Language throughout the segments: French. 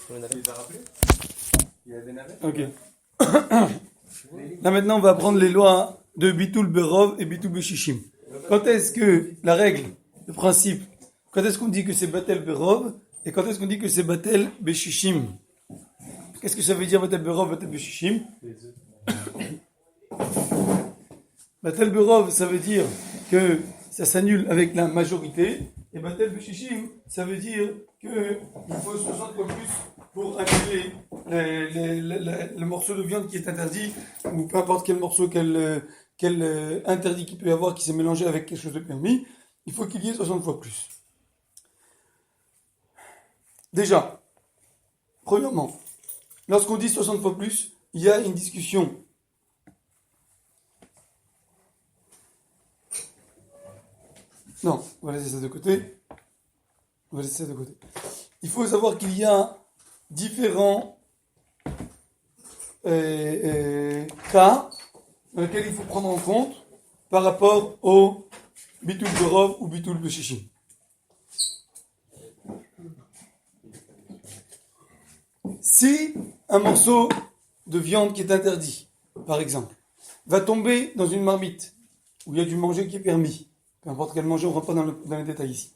Tu les as rappelés? Il y a des navettes? Ok. Là maintenant, on va apprendre les lois de Bitul Berov et Bitul Beshishim. Quand est-ce que la règle, le principe, quand est-ce qu'on dit que c'est Batel Berov et quand est-ce qu'on dit que c'est Batel Beshishim? Qu'est-ce que ça veut dire Batel Berov, Batel Beshishim? Batel Berov, ça veut dire que ça s'annule avec la majorité. Et Batel Beshishim, ça veut dire qu'il faut 60 fois plus pour annuler le morceau de viande qui est interdit, ou peu importe quel morceau, quel interdit qu'il peut y avoir qui s'est mélangé avec quelque chose de permis, il faut qu'il y ait 60 fois plus. Déjà, premièrement, lorsqu'on dit 60 fois plus, il y a une discussion. Non, on va laisser ça de côté. Il faut savoir qu'il y a différents cas dans lesquels il faut prendre en compte par rapport au bitul berov ou bitul beshishim. Si un morceau de viande qui est interdit, par exemple, va tomber dans une marmite où il y a du manger qui est permis, peu importe quel manger, on ne rentre pas dans les détails ici.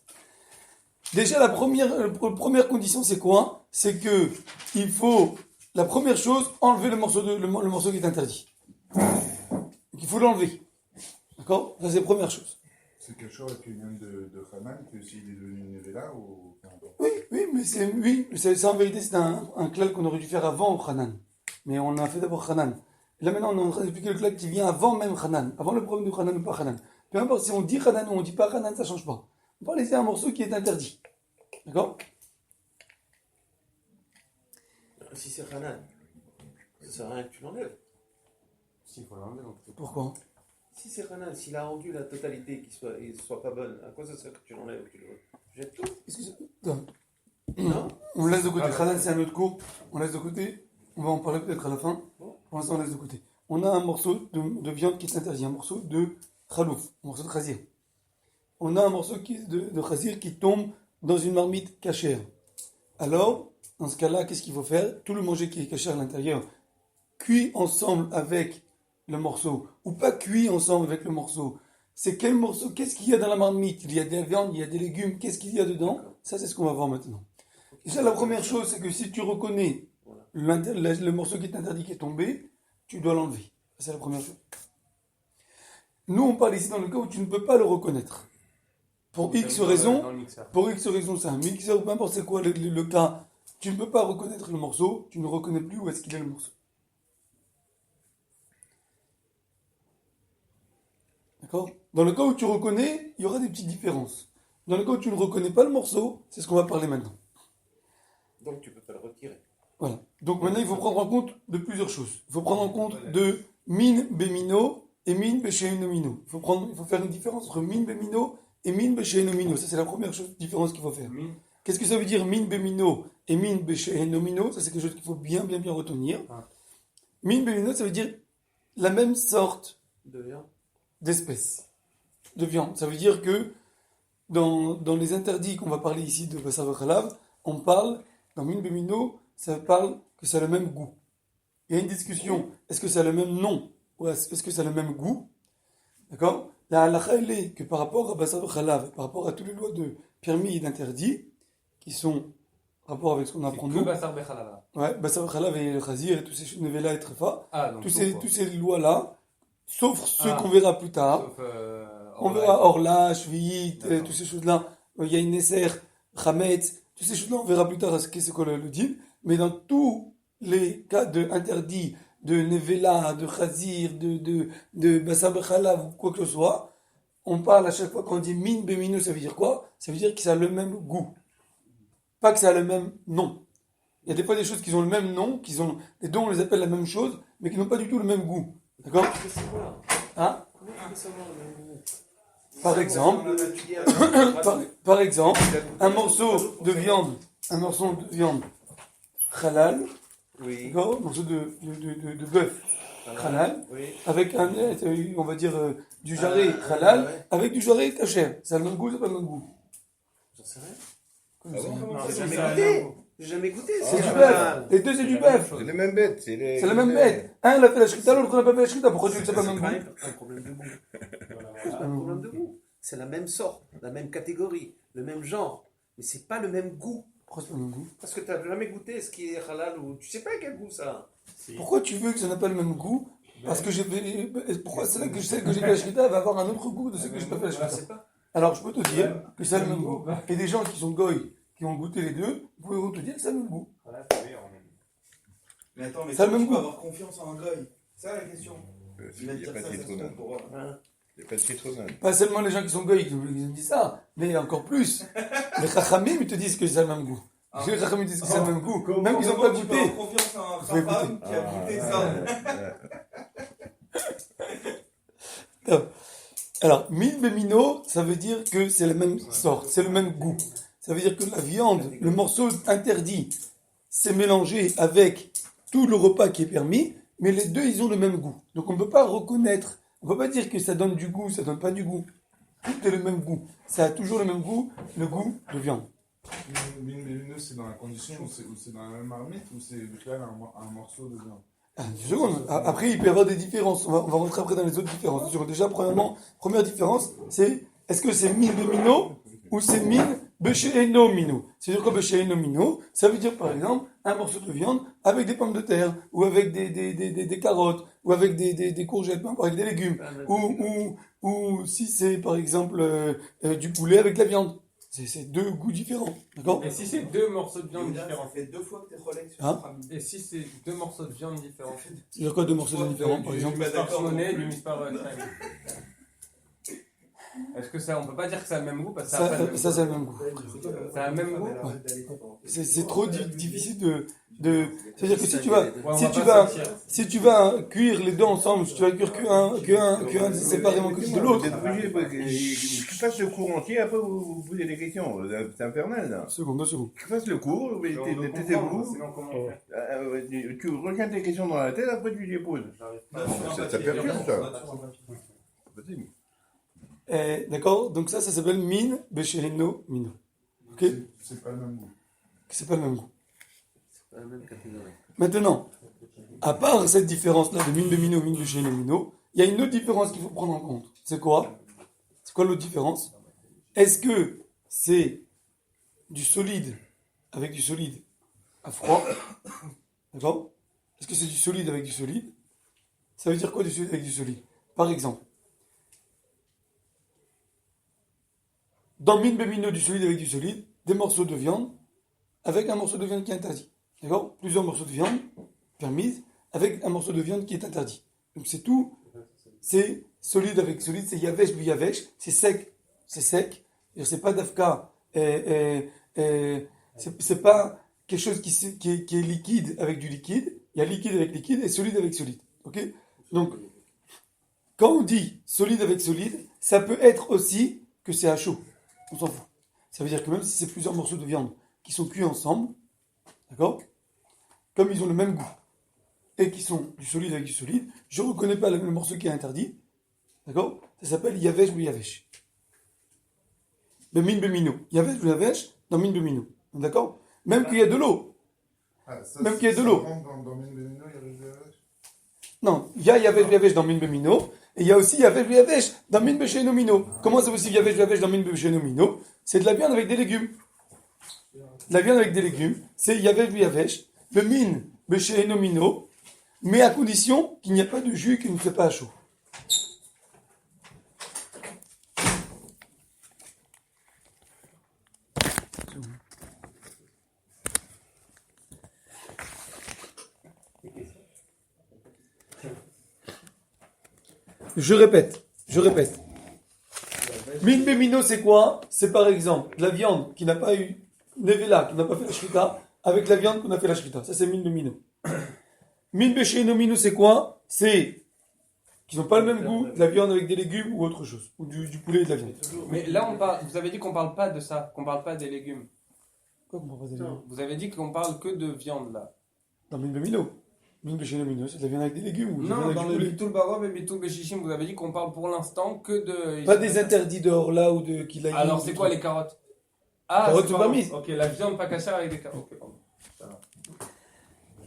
Déjà, la première condition, c'est quoi? C'est que il faut, la première chose, enlever le morceau qui est interdit. Donc, il faut l'enlever. D'accord? Ça, c'est la première chose. C'est quelque chose qui vient de Hanan, que s'il est devenu une Nevela ou... Oui, mais c'est en vérité, c'est un klal qu'on aurait dû faire avant Hanan. Mais on a fait d'abord Hanan. Là, maintenant, on est en train d'expliquer le klal qui vient avant même Hanan. Avant le problème de Hanan ou pas Hanan. Peu importe si on dit Hanan ou on dit pas Hanan, ça change pas. On va laisser un morceau qui est interdit. D'accord? Si c'est Hanan, ça sert à rien que tu l'enlèves. Si, il faut l'enlever. Pourquoi? Si c'est Hanan, s'il a rendu la totalité qui soit pas bonne, à quoi ça sert que tu l'enlèves? Tu le jettes tout? Non. On laisse de côté. Hanan, c'est un autre cours. On laisse de côté. On va en parler peut-être à la fin. Pour l'instant, on laisse de côté. On a un morceau de viande qui est interdit, un morceau de khalouf, un morceau de khazir. On a un morceau de khazir qui tombe dans une marmite cachère. Alors, dans ce cas-là, qu'est-ce qu'il faut faire? Tout le manger qui est caché à l'intérieur, cuit ensemble avec le morceau, ou pas cuit ensemble avec le morceau. C'est quel morceau? Qu'est-ce qu'il y a dans la marmite? Il y a de la viande, il y a des légumes, qu'est-ce qu'il y a dedans? Ça, c'est ce qu'on va voir maintenant. Déjà, la première chose, c'est que si tu reconnais le morceau qui est interdit qui est tombé, tu dois l'enlever. C'est la première chose. Nous, on parle ici dans le cas où tu ne peux pas le reconnaître. Pour X raison, c'est un mixeur, peu importe c'est quoi le cas, tu ne peux pas reconnaître le morceau, tu ne reconnais plus où est-ce qu'il est le morceau. D'accord? Dans le cas où tu reconnais, il y aura des petites différences. Dans le cas où tu ne reconnais pas le morceau, c'est ce qu'on va parler maintenant. Donc tu peux pas le retirer. Voilà. Donc maintenant, il faut prendre en compte de plusieurs choses. Il faut prendre en compte de min bemino et min beshenomino. Il faut faire une différence entre min bemino et min beshenomino. Ça, c'est la première différence qu'il faut faire. Qu'est-ce que ça veut dire min bemino et min beshenomino? Ça, c'est quelque chose qu'il faut bien retenir. Min bemino, ça veut dire la même sorte d'espèce de viande. Ça veut dire que dans les interdits qu'on va parler ici de Bassar Khalav, on parle, dans min bemino, ça parle que ça a le même goût. Il y a une discussion, est-ce que ça a le même nom ou est-ce que ça a le même goût? D'accord? La halakha, elle est que par rapport à Bassar Khalav, par rapport à toutes les lois de permis et d'interdits, qui sont en rapport avec ce qu'on apprend nous. Bassar Khalav. Ouais, Bassar Khalav et le Khazir et tous ces Nevela et Trefa. Tous ces lois-là, sauf ceux qu'on verra plus tard. On verra Orla, Shvit, toutes ces choses-là. Il y a une Nesser, Chametz, toutes ces choses-là, on verra plus tard ce qu'est quoi le din. Mais dans tous les cas d'interdits, de Nevela, de Khazir, de Bassar Khalav ou quoi que ce soit, on parle à chaque fois quand on dit min bemino, ça veut dire quoi? Ça veut dire que ça a le même goût. Pas que ça a le même nom. Il y a des fois des choses qui ont le même nom, et dont on les appelle la même chose, mais qui n'ont pas du tout le même goût. D'accord? Hein? Par exemple, un morceau de viande halal, d'accord? Un morceau de bœuf halal, avec on va dire, du jarret halal, avec du jarret kasher. Ça a le même goût, ça n'a pas le même goût. J'en sais rien. J'ai jamais goûté. C'est du halal. bœuf. Les deux, c'est du bœuf. C'est les mêmes bêtes. C'est la même bête. Un, il a fait la shrita, l'autre, il n'a pas fait la shrita. Pourquoi tu dis que c'est pas le C'est même pas goût? un problème de goût. C'est pas un problème de goût. C'est la même sorte, la même catégorie, le même genre. Mais c'est pas le même goût. Pourquoi c'est pas le même goût? Parce que tu n'as jamais goûté ce qui est halal ou tu sais pas quel goût ça. Pourquoi tu veux que ça n'a pas le même goût? Parce que j'ai fait. Pourquoi celle que je sais que j'ai fait la shrita va avoir un autre goût de celle que j'ai pas fait la Je shrita? sais pas. Alors je peux te dire que ça a le même goût. Et des gens qui sont goy, qui ont goûté les deux, pourront te dire que ça a le même goût. Mais attends, mais Ça a le comment même tu peux goût. avoir confiance en un goy? C'est ça la question. Il n'y a pas de citronnade. Hein. Il n'y a pas de citronnade. Pas seulement les gens qui sont goy qui me disent ça, mais encore plus. Les chachamim ils te disent que ça a le même goût. Les chachamim disent que ça a le même goût. Même qu'ils n'ont pas Tu peux goûté. avoir confiance en un Faut écouter. femme qui a goûté ça. Alors, min bemino, ça veut dire que c'est la même sorte, c'est le même goût. Ça veut dire que la viande, le morceau interdit, c'est mélangé avec tout le repas qui est permis, mais les deux, ils ont le même goût. Donc on ne peut pas reconnaître, on ne peut pas dire que ça donne du goût, ça donne pas du goût. Tout est le même goût. Ça a toujours le même goût, le goût de viande. Mine lumineuse, c'est dans la condition où c'est dans la même marmite ou c'est un morceau de viande? Ah, une seconde. Après, il peut y avoir des différences. On va rentrer après dans les autres différences. Une seconde. Déjà, premièrement, première différence, c'est est-ce que c'est min bemino ou c'est min beshe'eno mino? C'est-à-dire que beshe'eno mino, ça veut dire par exemple un morceau de viande avec des pommes de terre ou avec des carottes ou avec des courgettes, avec des légumes ou si c'est par exemple du poulet avec de la viande. C'est deux goûts différents, d'accord? Et si c'est deux morceaux de viande Ça différents? fait 2 fois que t'es Rolex sur Hein? ton ami. Et si c'est deux morceaux de viande différents? C'est-à-dire quoi deux morceaux de différents, par exemple? Du mispar monnaie, du mispar shiny. Est-ce que ça, on peut pas dire que ça a le même goût parce que ça a pas le même Ça, c'est le même goût. Ça a le même goût? C'est trop difficile de... C'est-à-dire que si tu vas, Ouais, on va pas sortir. si tu vas cuire les deux ensemble, si tu vas cuire qu'un séparément que de l'autre. Vous êtes obligé que tu fasses le cours entier, après vous posez des questions. C'est infernal, là. Deux secondes. Tu fasses le cours, mais t'es vous. Sinon, comment on fait? Tu retiens tes questions dans la tête, après tu les poses. Ça perturbe, ça. Vas-y. D'accord? Donc ça s'appelle min, beshe'eno, mino. Ok? C'est pas le même goût. C'est pas le même goût. C'est pas la même catégorie. Maintenant, à part cette différence-là de min bemino, min beshe'eno, mino, il y a une autre différence qu'il faut prendre en compte. C'est quoi? C'est quoi l'autre différence? Est-ce que c'est du solide avec du solide à froid? D'accord? Est-ce que c'est du solide avec du solide? Ça veut dire quoi du solide avec du solide? Par exemple, dans min bemino, du solide avec du solide, des morceaux de viande avec un morceau de viande qui est interdit. D'accord? Plusieurs morceaux de viande permises avec un morceau de viande qui est interdit. Donc c'est tout. C'est solide avec solide, c'est yavesh ou yavesh, c'est sec. C'est pas d'afka. C'est pas quelque chose qui est liquide avec du liquide. Il y a liquide avec liquide et solide avec solide. Ok? Donc, quand on dit solide avec solide, ça peut être aussi que c'est à chaud. On s'en fout. Ça veut dire que même si c'est plusieurs morceaux de viande qui sont cuits ensemble, d'accord? Comme ils ont le même goût et qui sont du solide avec du solide, je ne reconnais pas le morceau qui est interdit, d'accord? Ça s'appelle yavesh ou yavesh. Le min bemino. Yavesh ou yavesh dans min bemino. D'accord? Même qu'il y a de l'eau. Ah, ça, Même qu'il y a de ça l'eau. rentre dans mine lumineuse, il y a le yavesh. Non, il y a yavesh ou yavesh dans min bemino et il y a aussi yavesh ou yavesh dans min beshe'eno mino. Comment c'est possible yavesh ou yavesh dans min beshe'eno mino? C'est de la viande avec des légumes. La viande avec des légumes, c'est yavesh ou yavesh, le min beshe'eno mino, mais à condition qu'il n'y a pas de jus qui ne fait pas à chaud. Je répète. Min bemino, c'est quoi? C'est par exemple la viande qui n'a pas eu nevela, qui n'a pas fait la shrita, avec la viande qu'on a fait la shrita. Ça, c'est min bemino. Min beshe'eno mino, c'est quoi? C'est qu'ils n'ont pas le même goût, de la viande avec des légumes ou autre chose, ou du poulet et de la viande. Mais là, on parle, vous avez dit qu'on parle pas de ça, qu'on parle pas des légumes. Quoi qu'on parle pas des légumes? Vous avez dit qu'on parle que de viande là. Dans min bemino. Min beshe'eno mino, c'est de la viande avec des légumes ou de la viande Non, avec dans du le poulet. Bitul Barov et Bitul Beshishim, vous avez dit qu'on parle pour l'instant que de. Pas des interdits dehors là ou de qu'il a. Alors, c'est quoi les carottes? Ah, Carottes c'est sont pardon. permises. Ok, la viande pas cachère avec des carottes. Ok, pardon.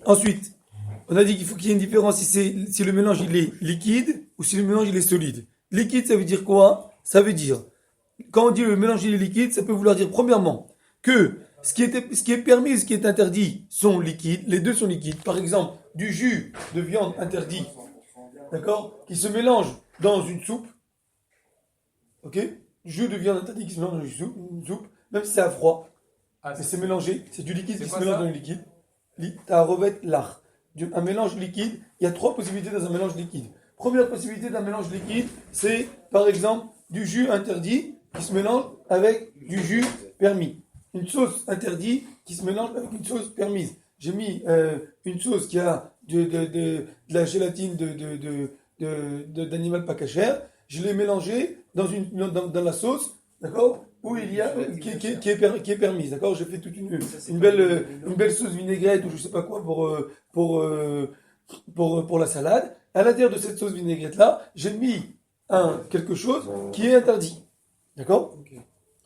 Ensuite, on a dit qu'il faut qu'il y ait une différence si le mélange il est liquide ou si le mélange il est solide. Liquide, ça veut dire quoi? Ça veut dire, quand on dit le mélange il est liquide, ça peut vouloir dire premièrement que ce qui est permis et ce qui est interdit sont liquides, les deux sont liquides. Par exemple, du jus de viande interdit, d'accord, qui se mélange dans une soupe, ok? Du jus de viande interdit qui se mélange dans une soupe, même si c'est à froid, Ah, mais c'est mélangé, c'est du liquide c'est qui se quoi mélange ça dans le liquide. T'as revêt l'art. Un mélange liquide, il y a trois possibilités dans un mélange liquide. Première possibilité d'un mélange liquide, c'est par exemple du jus interdit qui se mélange avec du jus permis. Une sauce interdite qui se mélange avec une sauce permise. J'ai mis une sauce qui a de la gélatine d'animal pas cachère. Je l'ai mélangé dans la sauce, d'accord, où il y a qui est permise, d'accord. J'ai fait toute une belle sauce vinaigrette ou je sais pas quoi pour la salade. À l'intérieur de cette sauce vinaigrette là, j'ai mis quelque chose qui est interdit, d'accord.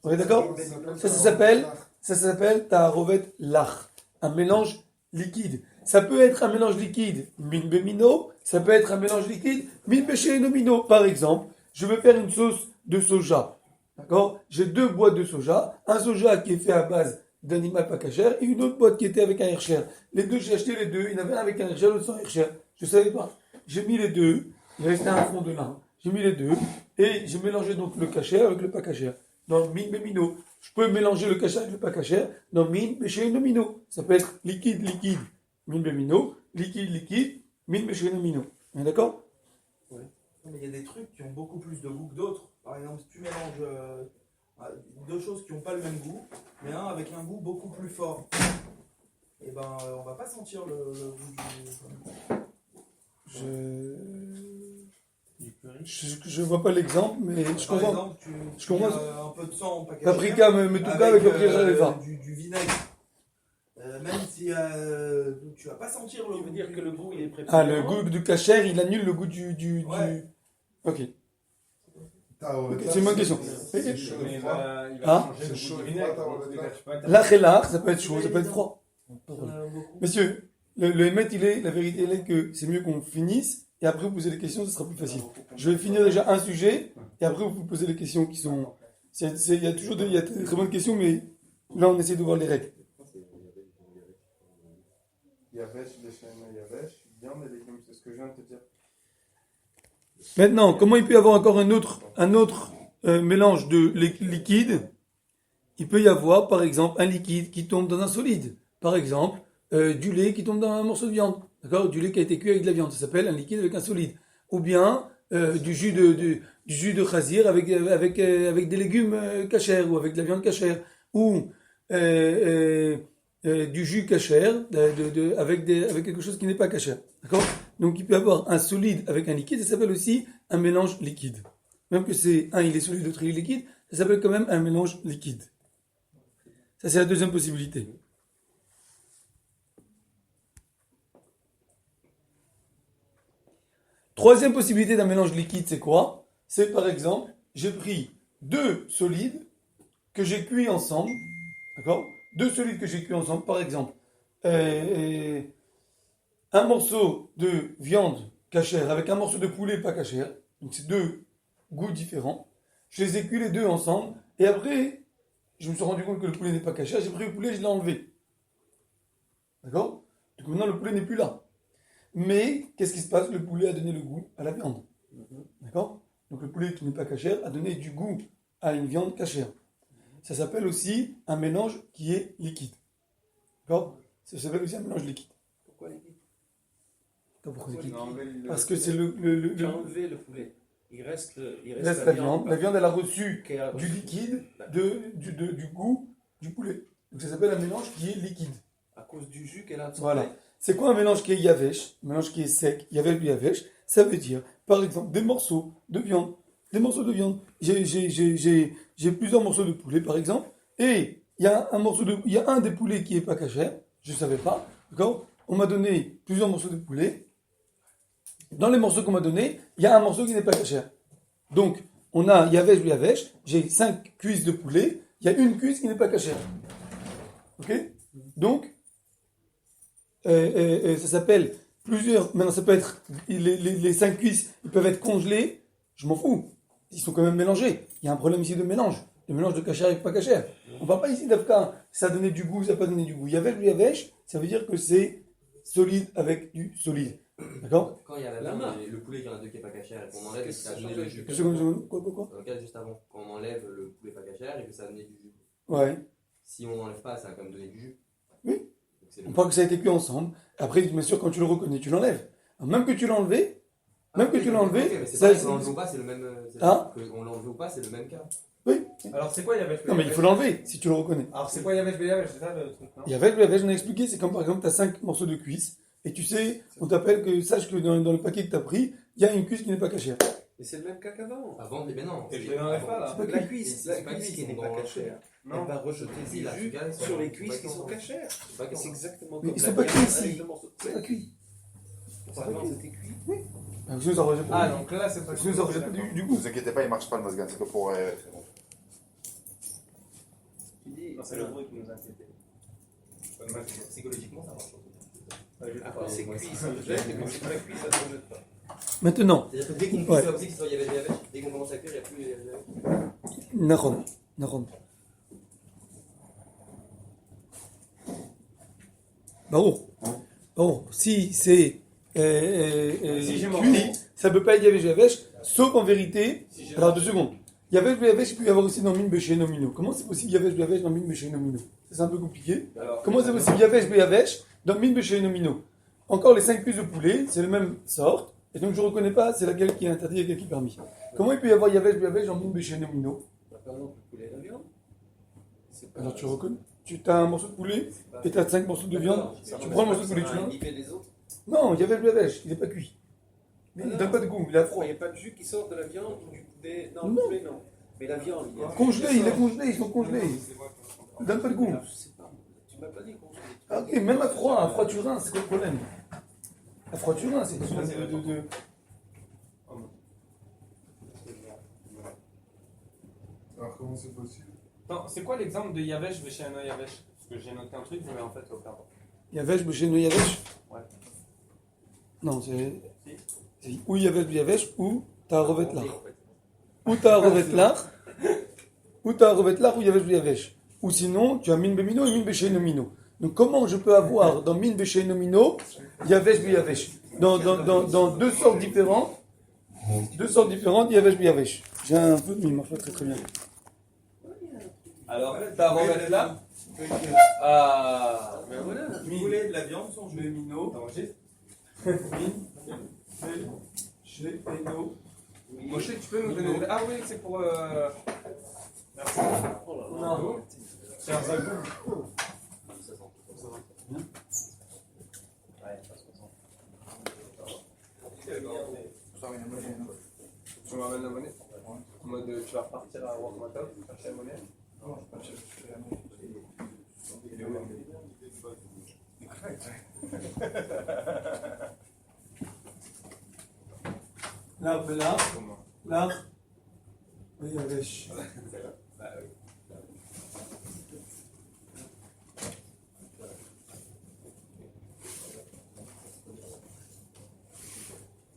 On est d'accord? Ça s'appelle ta'arovet lach, un mélange liquide. Ça peut être un mélange liquide min bemino, ça peut être un mélange liquide min besheino mino. Par exemple, je veux faire une sauce de soja. D'accord? J'ai deux boîtes de soja, un soja qui est fait à base d'animal pas cachère et une autre boîte qui était avec un hercher. Les deux, j'ai acheté les deux, il y en avait un avec un hercher, l'autre sans hercher. Je savais pas. J'ai mis les deux, il restait un fond de lin. J'ai mis les deux et j'ai mélangé donc le cachère avec le pas cachère. Dans min bemino. Je peux mélanger le cachère avec le pas cachère dans min besheino mino. Ça peut être liquide min bemino, liquide min besheino mino. On est d'accord? Mais il y a des trucs qui ont beaucoup plus de goût que d'autres. Par exemple, si tu mélanges deux choses qui n'ont pas le même goût, mais un avec un goût beaucoup plus fort, et ben on va pas sentir le goût Je vois pas l'exemple, mais je Par comprends. exemple, Je tu comprends. mets un peu de sang en paquet Paprika, mais tout cas avec paprika j'arrive du vinaigre. Même si tu vas pas sentir le Tu goût. veux dire que le goût il est préparé. Ah, le goût du cachère, il annule le goût du... Ouais. Ok. Ok, c'est une bonne question. C'est chaud et froid. Ah, C'est chaud et froid, L'ach et l'ach, ça peut être chaud, ça peut être froid. Il y en a beaucoup. Messieurs, le émet, la vérité, elle est que c'est mieux qu'on finisse, et après vous posez les questions, ce sera plus facile. Je vais finir déjà un sujet, et après vous posez les questions qui sont... Il y a toujours il y a de très bonnes questions, mais là on essaie de voir les règles. Yavesh, Yavesh, viande et légumes, c'est ce que je viens de te dire. Maintenant, comment il peut y avoir encore un autre mélange de liquide? Il peut y avoir, par exemple, un liquide qui tombe dans un solide. Par exemple, du lait qui tombe dans un morceau de viande. D'accord? Du lait qui a été cuit avec de la viande. Ça s'appelle un liquide avec un solide. Ou bien du jus de chazir avec des légumes cachers ou avec de la viande cachère. Ou du jus cachère avec quelque chose qui n'est pas cachère. D'accord? Donc il peut y avoir un solide avec un liquide, ça s'appelle aussi un mélange liquide. Même que il est solide, l'autre il est liquide, ça s'appelle quand même un mélange liquide. Ça c'est la deuxième possibilité. Troisième possibilité d'un mélange liquide, c'est quoi? C'est par exemple, j'ai pris deux solides que j'ai cuits ensemble, d'accord? Deux solides que j'ai cuits ensemble, par exemple, un morceau de viande cachère avec un morceau de poulet pas cachère, donc c'est deux goûts différents. Je les ai cuits les deux ensemble, et après, je me suis rendu compte que le poulet n'est pas cachère, j'ai pris le poulet, je l'ai enlevé. D'accord? Donc maintenant le poulet n'est plus là. Mais qu'est-ce qui se passe? Le poulet a donné le goût à la viande. D'accord? Donc le poulet qui n'est pas cachère a donné du goût à une viande cachère. Ça s'appelle aussi un mélange qui est liquide. D'accord? Ça s'appelle aussi un mélange liquide. Pourquoi liquide? Pourquoi liquide? Parce que c'est le Tu as enlevé le poulet. Il reste la viande. La viande, elle a reçu qui a du reçu liquide, du goût du poulet. Donc ça s'appelle un mélange qui est liquide. à cause du jus qu'elle a. Voilà. C'est quoi un mélange qui est yavesh? Un mélange qui est sec, yavesh ou yavesh. Ça veut dire, par exemple, des morceaux de viande. J'ai plusieurs morceaux de poulet, par exemple, et il y a un des poulets qui est pas cachère. Je savais pas, d'accord? On m'a donné plusieurs morceaux de poulet. Dans les morceaux qu'on m'a donné, il y a un morceau qui n'est pas cachère. Donc, on a yavesh ou yavesh. J'ai 5 cuisses de poulet. Il y a une cuisse qui n'est pas cachère. Ok? Donc, ça s'appelle plusieurs. Maintenant, ça peut être les 5 cuisses, ils peuvent être congelés. Je m'en fous. Ils sont quand même mélangés. Il y a un problème ici de mélange. Le mélange de cachère avec pas cachère. On ne parle pas ici d'Afka. Ça a donné du goût, ça n'a pas donné du goût. Yavesh ou Yavesh, ça veut dire que c'est solide avec du solide. D'accord? Quand il y a la viande et le poulet, il y en a deux qui n'est pas cachère et qu'on enlève et que ça a donné le jus. Seconde. Quoi? Dans le cas juste avant, quand on enlève le poulet pas cachère et que ça a donné du jus. Ouais. Si on n'enlève pas, ça va quand même donner du jus. Oui. Donc, c'est On parle que ça a été cuit ensemble. Après, bien sûr, quand tu le reconnais, tu l'enlèves. Alors, même que tu l'as enlevé, c'est ça, pareil, qu'on l'enlève ou pas, c'est le même. Hein? On l'enlève ou pas, c'est le même cas. oui. Alors c'est quoi Yavesh Non, mais il faut l'enlever si tu le reconnais. Alors c'est quoi Yavesh Yavesh, c'est ça le truc, non? Yavesh, j'en ai expliqué, c'est comme par exemple, tu as 5 morceaux de cuisse. Et tu sais, on t'appelle que, sache que dans le paquet que tu as pris, il y a une cuisse qui n'est pas cachère. Mais c'est le même cas qu'avant. Avant, mais non. Et je les enlève pas là. La cuisse, C'est la pas cuisse cuit, qui c'est n'est pas dans- cachère. Non. Elle va rejeter Si, ses là, jus ce gars, ils sont- sur les ils sont cuisses pas qui sont contents. cachères. C'est pas Et c'est comment. exactement Mais comme ils la sont pas viande cuits ici. avec le morceau. C'est pas cuit. Pour la viande, c'était cuit. Sinon, ça aurait pas Ah du- donc là c'est pas. sinon, ça aurait pas du Ne goût. vous inquiétez pas, il marche pas le Mosgan, c'est que pour. Tu dis, Non, c'est le bruit qui nous inquiète. Psychologiquement, ça marche. après c'est cuit, ça rejette, et quand c'est pas cuit, ça ne rejette pas. Maintenant, C'est-à-dire que dès qu'on Ouais. c'est pas possible qu'il soit Yavesh Yavesh. Dès qu'on commence à cuire, il n'y a plus Yavesh Yavesh. Nahon. Bon, si c'est Si j'ai cuit, mangé. ça peut pas être Yavesh, sauf en vérité. Alors, 2 secondes. Yavesh, il peut y avoir aussi dans Min Béché Nomino. Comment c'est possible Yavesh dans Min Béché Nomino? C'est un peu compliqué. Comment c'est possible Yavesh dans Min Béché Nomino? Encore les 5 cuisses de poulet, c'est le même sorte. Et donc je ne reconnais pas c'est laquelle qui est interdite et laquelle qui est permis. Comment il peut y avoir Yavesh dans Min Béché Nomino? Par exemple, le poulet et la viande. C'est pas- Alors tu reconnais? Tu as un morceau de poulet et tu as 5 morceaux de viande. Tu prends le morceau de poulet, tu l'as? Il fait les autres. Non, Yavesh, il n'est pas cuit. Il ne donne pas de goût, il est à froid. Il n'y a pas de jus qui sort de la viande ou du poulet. Non, Non. le poulet, non. Mais la viande, il y a. Congelé, il est congelé, ils sont congelés. Il ne donne pas de goût. Je sais pas. Tu m'as pas dit qu'on Ah, ok, même à froid tu rinces, c'est quoi le problème? À froid tu rinces, c'est quelque chose de. Alors comment c'est possible? Non, c'est quoi l'exemple de Yavesh Veshano Yavesh? Parce que j'ai noté un truc, mais en fait, aucun rapport. Yavesh, Béchéno, Yavesh? Ouais. Non, c'est. Si. C'est ou Yavesh ou Ta'arovet Lach. Ou Ta'arovet Lach, ou Yavesh. Ou sinon, tu as Min Bemino et Min Béchéno Mino. Donc, comment je peux avoir dans Min Béchéno Mino Yavesh? Dans 2 sortes différentes, Yavesh. J'ai un peu de mime, enfin, très très bien. Alors, t'as remettre là. Ah. Ben voilà. Le poulet et de la viande sont joués. Mino. T'enregistres? Béchéno. Moshe, tu peux nous donner. Ah oui, c'est pour. Merci. Non. C'est un zagou. Tu m'amènes la monnaie? En mode, tu vas repartir à Wakmatov, chercher la monnaie? Non, je vais pas chercher la monnaie. Il est où, Là, oui, Yavesh.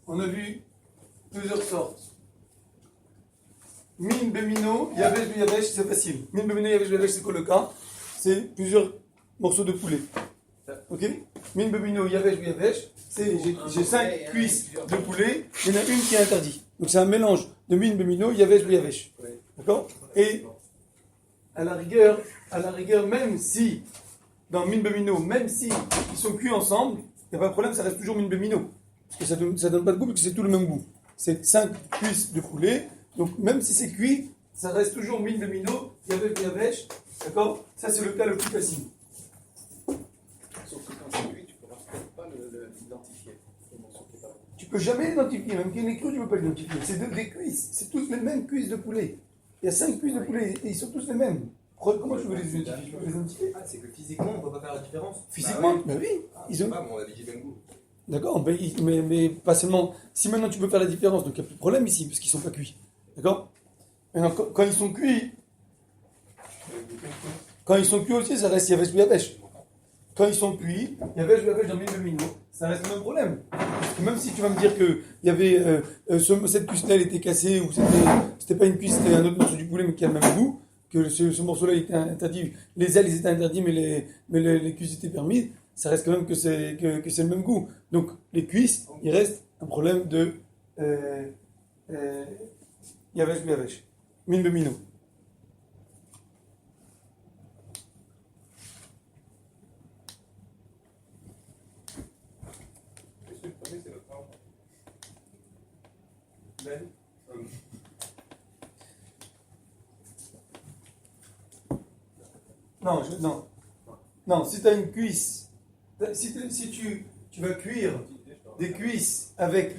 On a vu plusieurs sortes. Min Bemino, Yavesh, c'est facile. Min Bemino, Yavesh, c'est quoi le cas? C'est plusieurs morceaux de poulet. Ok? Min Bemino, Yavesh, c'est j'ai 5 cuisses de poulet, il y en a une qui est interdite. Donc c'est un mélange de Min Bemino, Yavesh. D'accord? Et à la rigueur, même si, dans Min Bemino, même si ils sont cuits ensemble, il n'y a pas de problème, ça reste toujours Min Bemino. Parce que ça donne pas de goût, parce que c'est tout le même goût. C'est 5 cuisses de poulet, donc même si c'est cuit, ça reste toujours Min Bemino, Yavesh. D'accord? Ça c'est le cas le plus facile. Sauf que quand c'est cuit, tu ne pourras peut-être pas l'identifier. Le morceau qui est pas bon. Tu peux jamais l'identifier, même qu'il est cru, tu ne peux pas l'identifier. C'est des cuisses, c'est tous les mêmes cuisses de poulet. Il y a 5 cuisses de poulet et ils sont tous les mêmes. Comment tu veux les identifier? Tu peux les identifier? Ah, c'est que physiquement, on ne peut pas faire la différence. Physiquement? Bah Ben oui. Ah, Ils je sais ont... pas, bon, on a dit j'ai le même goût. D'accord, mais pas seulement. Si maintenant tu peux faire la différence, donc il n'y a plus de problème ici, parce qu'ils ne sont pas cuits. D'accord? Maintenant, quand ils sont cuits aussi, ça reste Yavesh. quand ils sont cuits, Yavesh Yavesh dans 1000 minutes, ça reste le même problème. Parce que même si tu vas me dire que il y avait cette cuisse-là elle était cassée ou c'était pas une cuisse, c'était un autre morceau du poulet mais qui a le même goût, que ce morceau-là était interdit, les ailes ils étaient interdits mais les cuisses étaient permises, ça reste quand même que c'est le même goût. Donc les cuisses, il reste un problème de Yavesh Yavesh, 1000 minutes. Qu'est-ce que le premier, c'est notre arbre. Ben. Non, si tu as une cuisse, si tu vas cuire des cuisses avec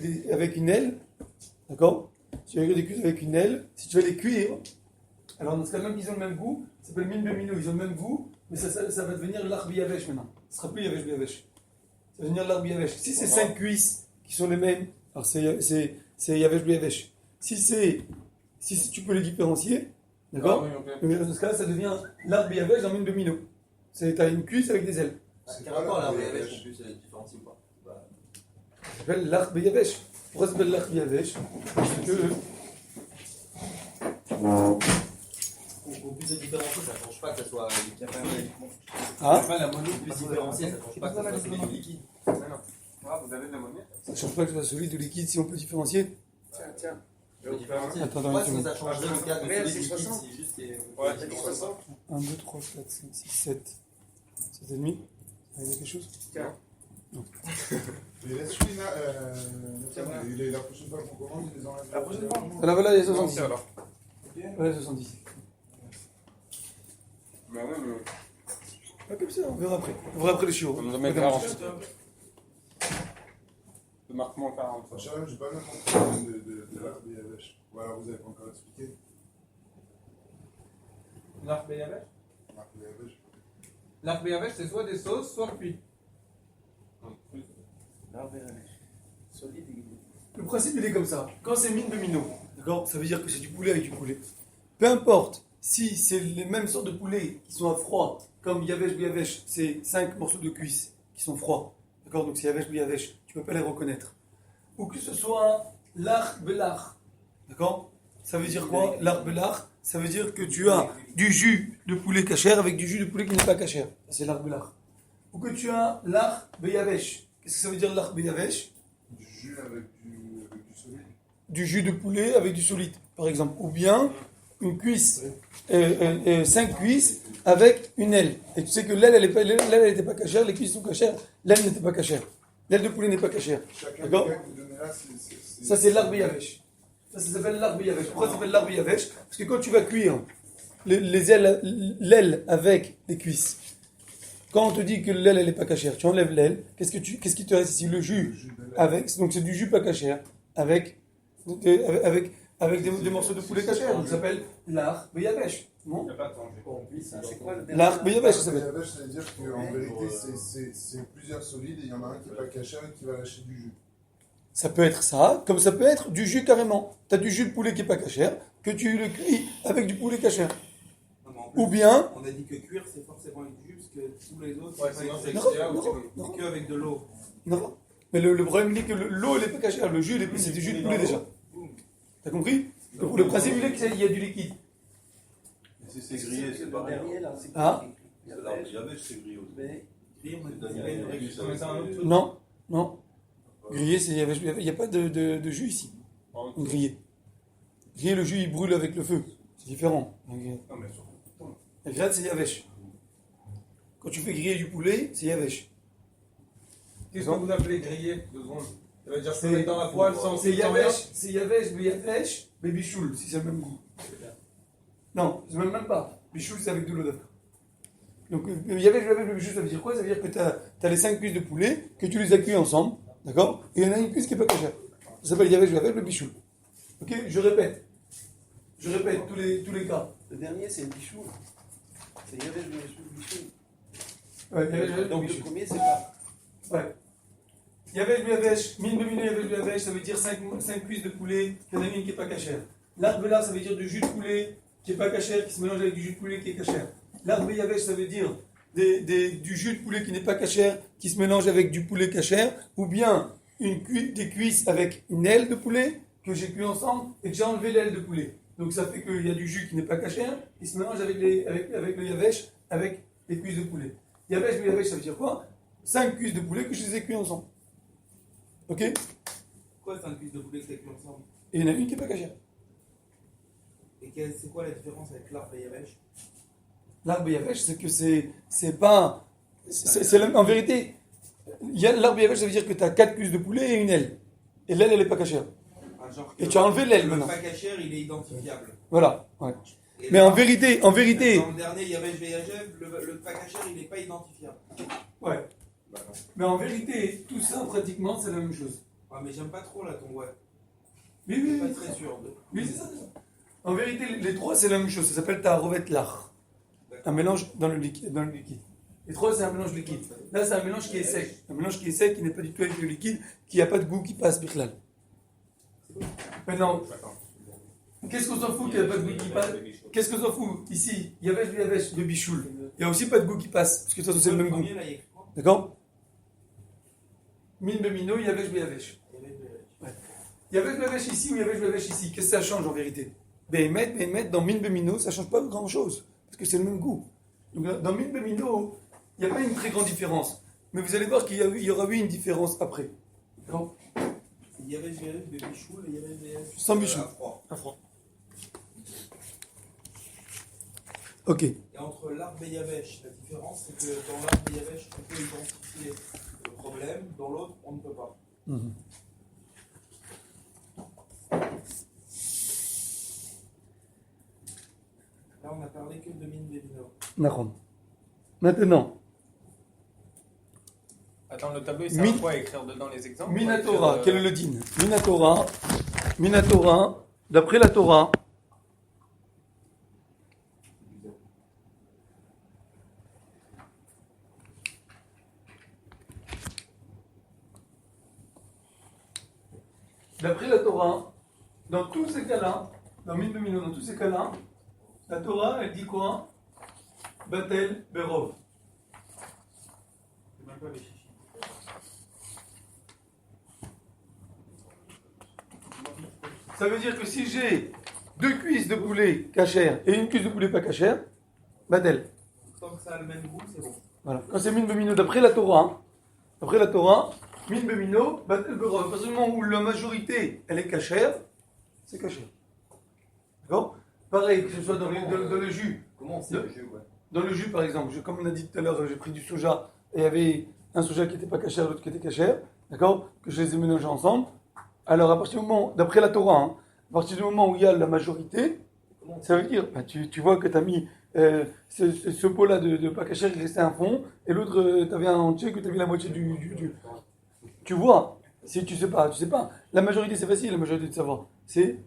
une aile, d'accord? Si tu vas cuire des cuisses avec une aile, si tu vas les cuire, alors dans ce cas même ils ont le même goût, ça s'appelle min bemino, ils ont le même goût, mais ça va devenir l'arbi yavesh maintenant. Ce sera plus yavesh yavesh. Ça va devenir l'arbi yavesh. Si c'est 5 cuisses qui sont les mêmes, alors c'est yavesh yavesh. Si tu peux les différencier, d'accord? Mais dans ce cas-là, ça devient l'arbi yavesh dans min bemino. T'as une cuisse avec des ailes. Quel rapport là, avec en plus, c'est différencié ou pas? Ça s'appelle l'arbi yavesh. Pourquoi ça s'appelle l'arbi yavesh? Parce que Qu'on puisse se différencier, ça ne change pas que ça soit ah, la monnaie puisse différencier, ça ne change pas que ça soit solide ou liquide. Non. Ah, vous avez de la monnaie? ça ne change pas que ce soit solide ou liquide si on peut différencier. Je peux différencier. Attends, Pourquoi une est-ce que ça changerait le cas de Ouais, solide c'est liquide 60. si juste c'est. Ouais, c'est 60. 1, 2, 3, 4, 5, 6, 7. 7 et demi. Il y a quelque chose? Et laisse celui là, la prochaine fois qu'on commande, il les enlève. La prochaine fois. Voilà, il y a 70. alors. Voilà, 70. Bah ouais, mais. Pas comme ça, on verra après. On verra après les chiots. On nous met 40. De marquement 40. J'ai pas le même problème de l'arbre et la vache. Ou alors vous avez pas encore expliqué. L'arbre et la vache? L'arbre et la vache. L'arbre et la vache, c'est soit des sauces, soit cuit. Solide et Le principe, il est comme ça. Quand c'est mine de minot, d'accord? Ça veut dire que c'est du poulet avec du poulet. Peu importe si c'est les mêmes sortes de poulets qui sont à froid, comme yavesh ou yavesh, c'est 5 morceaux de cuisse qui sont froids, d'accord? Donc c'est yavesh ou yavesh, tu ne peux pas les reconnaître. Ou que ce soit l'ar belar, d'accord? Ça veut dire quoi? L'ar belar, ça veut dire que tu as du jus de poulet cachère avec du jus de poulet qui n'est pas cachère. C'est l'ar belar. Ou que tu as l'ar beyavesh. Qu'est-ce que ça veut dire l'ar beyavesh? Du jus avec du solide. Du jus de poulet avec du solide, par exemple. Ou bien une cuisse, 5 cuisses avec une aile. Et tu sais que l'aile, elle n'était pas cachère, les cuisses sont cachères, l'aile n'était pas cachère. L'aile de poulet n'est pas cachère. Chacun D'accord? des cas que vous donnez là, c'est. Ça, c'est l'arbre yavesh. Ça s'appelle l'arbre yavesh. Pourquoi ça s'appelle l'arbre yavesh? Parce que quand tu vas cuire les ailes, l'aile avec les cuisses, quand on te dit que l'aile, elle n'est pas cachère, tu enlèves l'aile, qu'est-ce qui te reste ici? Le jus avec, donc c'est du jus pas cachère avec des morceaux de poulet cachère. Donc ça s'appelle l'arbre yavesh. Il Non? n'y a pas de danger. c'est quoi le L'arbre yavesh, ça La s'appelle. vache, ça veut dire qu'en vérité, c'est plusieurs solides et il y en a un qui n'est pas caché, un qui va lâcher du jus. Ça peut être ça, comme ça peut être du jus carrément. Tu as du jus de poulet qui n'est pas cachère, que tu le cuis avec du poulet cachère. Ou bien. On a dit que cuire c'est forcément avec du jus parce que tous les autres Ouais, c'est sinon pas c'est avec extra ou non, c'est non. que avec de l'eau. Non. Mais le problème, il est que l'eau, elle n'est pas cachère. Le jus, c'est du jus de poulet déjà. T'as compris? Le principe, il est qu'il y a du liquide. Si c'est grillé, c'est pareil. Derrière là, c'est Ah. Alors, il y avait, c'est grillé aussi. Mais grillé, on a dit C'est-à-dire, une règle. il y a On met ça en autre truc. Non. Grillé, il n'y a pas de jus ici. Grillé. Grillé, le jus, il brûle avec le feu. C'est différent. Non, mais surtout. La grillade, c'est yavesh. Quand tu fais griller du poulet, c'est yavesh. Qu'est-ce que vous appelez griller? 2 secondes. Ça veut dire que C'est- c'est mettre dans la poêle sans C'est sans rien? yavesh, baby choul, si c'est le même goût. Non, c'est même pas. Bichoul, c'est avec de l'eau d'avoine. Donc, yavesh, baby choul, ça veut dire quoi? Ça veut dire que tu as les 5 cuisses de poulet, que tu les as cuits ensemble, d'accord? Et il y en a une cuisse qui n'est pas cachère. Ça s'appelle yavesh, baby choul. Ok? Je répète tous les cas. Le dernier, c'est le bichou. C'est Yavesh Bichou. Ouais, yavesh, Donc baby le choul. premier, c'est pas. Ouais. Yavesh, mine de mine, yavesh, ça veut dire 5 cuisses de poulet, qu'il y en a une qui n'est pas cachère. L'arbre là, ça veut dire du jus de poulet qui n'est pas cachère, qui se mélange avec du jus de poulet qui est cachère. L'arbre yavesh, ça veut dire du jus de poulet qui n'est pas cachère, qui se mélange avec du poulet cachère, ou bien des cuisses avec une aile de poulet que j'ai cuit ensemble et que j'ai enlevé l'aile de poulet. Donc ça fait qu'il y a du jus qui n'est pas cachère, qui se mélange avec le yavesh, avec les cuisses de poulet. Yavesh, ça veut dire quoi? 5 cuisses de poulet que je les ai cuits ensemble. Ok? Pourquoi c'est un cuisse de poulet que tu as cuit ensemble? Et il y en a une qui n'est pas cachère. Et c'est quoi la différence avec l'arbre et Yavesh? L'arbre yavesh, c'est que c'est pas. En vérité, l'arbre yavesh, ça veut dire que tu as 4 cuisses de poulet et une aile. Et l'aile, elle n'est pas cachère. Ah, genre Et tu as enlevé l'aile le maintenant. pas cachère, il est identifiable. Voilà. Ouais. Et Mais là, en vérité. dans le dernier Yavesh Veyajev, le pas cachère, il n'est pas identifiable. Ouais. Mais en vérité, tout ça, pratiquement, c'est la même chose. Ah, mais j'aime pas trop là ton ouais. Oui, Je oui, suis oui. pas très sûr de. Oui, c'est ça. En vérité, les trois, c'est la même chose. Ça s'appelle ta'arovet lach. Un mélange dans le liquide. Les trois, c'est un mélange liquide. Là, c'est un mélange qui est sec. Un mélange qui est sec, qui n'est pas du tout avec le liquide, qui n'a pas de goût qui passe, bichlal. Maintenant, qu'est-ce qu'on s'en fout qu'il n'y a pas de goût qui passe? Qu'est-ce qu'on s'en fout? Ici, yavesh, le bichoul. Il n'y a aussi pas de goût qui passe, parce que de toute façon, c'est le même goût. Premier, là, il y a écrit quoi? D'accord? Min bemino, yavesh. Yavesh Veyajev. Yavesh ici ou yavesh ici, qu'est-ce que ça change en vérité? Behemet, dans min bemino, ça ne change pas grand-chose, parce que c'est le même goût. Donc là, dans min bemino, il n'y a pas une très grande différence. Mais vous allez voir qu'il y aura eu une différence après. D'accord? Yavesh Veyajev, de Bichoul et Yavesh Veyajev. Sans bichou. À froid. Ok. Et entre l'arbre et Yavesh, la différence, c'est que dans l'arbre et Yavesh, on peut identifier le problème, dans l'autre, on ne peut pas. Mhm. Là, on n'a parlé que de Min Bevino. Nahon. Maintenant, Attends, le tableau, il sert Min- à quoi à écrire dedans les exemples? Minatora, quel est le din? Minatora, d'après la Torah, dans tous ces cas-là, dans Min Bemino, dans tous ces cas-là, la Torah, elle dit quoi? Batel Berov. C'est même pas les chichis. Ça veut dire que si j'ai 2 cuisses de poulet cachère et une cuisse de poulet pas cachère, Batel. Tant que ça a le même goût, c'est bon. Voilà. Quand c'est Min Bemino, d'après la Torah, Min Bemino, Batel Berov. À partir du moment où la majorité, elle est cachère, c'est cachère. D'accord? Pareil, que ce soit dans le jus. Comment c'est le jeu, ouais? Dans le jus, par exemple, comme on a dit tout à l'heure, j'ai pris du soja et il y avait un soja qui n'était pas cachère, l'autre qui était cachère, d'accord? Que je les ai mélangés ensemble. Alors, à partir du moment, d'après la Torah, à partir du moment où il y a la majorité, ça veut dire, tu vois que tu as mis ce pot-là de pas cachère, il restait un fond, et l'autre, tu avais un entier, que tu avais la moitié du. Tu vois, si tu sais pas. La majorité, c'est facile, la majorité de savoir. C'est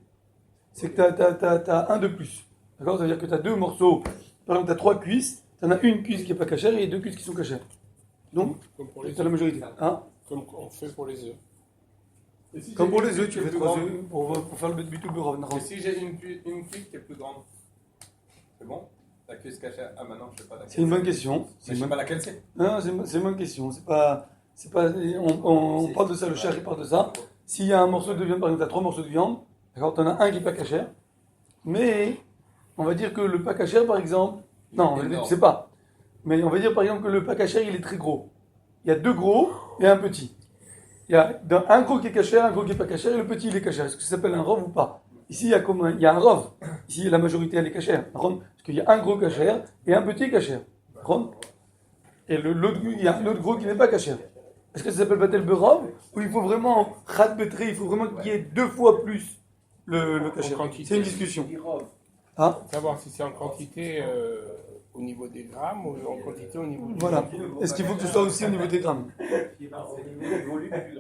que tu as un de plus. D'accord? Ça veut dire que tu as 2 morceaux. Par exemple, tu as 3 cuisses, tu en as une cuisse qui n'est pas cachère et 2 cuisses qui sont cachères. Donc, tu as la majorité. Hein? Comme on fait pour les œufs. Comme pour les œufs, tu fais 3 œufs pour faire le bitou beurre. Et si j'ai une cuisse qui est plus grande, c'est bon? La cuisse cachée. Ah, maintenant, je sais pas laquelle. C'est une bonne question. Mais je sais pas laquelle c'est. Non, c'est une bonne question. On parle de ça, le chef il parle de ça. S'il y a un morceau de viande, par exemple, tu as 3 morceaux de viande, d'accord, tu en as un qui n'est pas cachère, mais on va dire que le pas cachère, par exemple, non, tu ne sais pas, mais on va dire par exemple que le pas cachère, il est très gros. Il y a 2 gros et un petit. Il y a un gros qui est cachère, un gros qui n'est pas cachère, et le petit, il est cachère. Est-ce que ça s'appelle un rov ou pas? Ici, il y a un rov. Ici, la majorité, elle est cachère. Parce qu'il y a un gros cachère et un petit cachère. Et il y a un autre gros qui n'est pas cachère. Est-ce que ça s'appelle Batel Berov? Ou il faut vraiment Khat Betré, il faut vraiment qu'il y ait 2 fois plus le cachère? C'est une discussion. Hein? Savoir si c'est en quantité au niveau des grammes ou en quantité au niveau du Voilà. Est-ce qu'il faut que ce soit aussi au niveau des grammes? Au niveau du volume et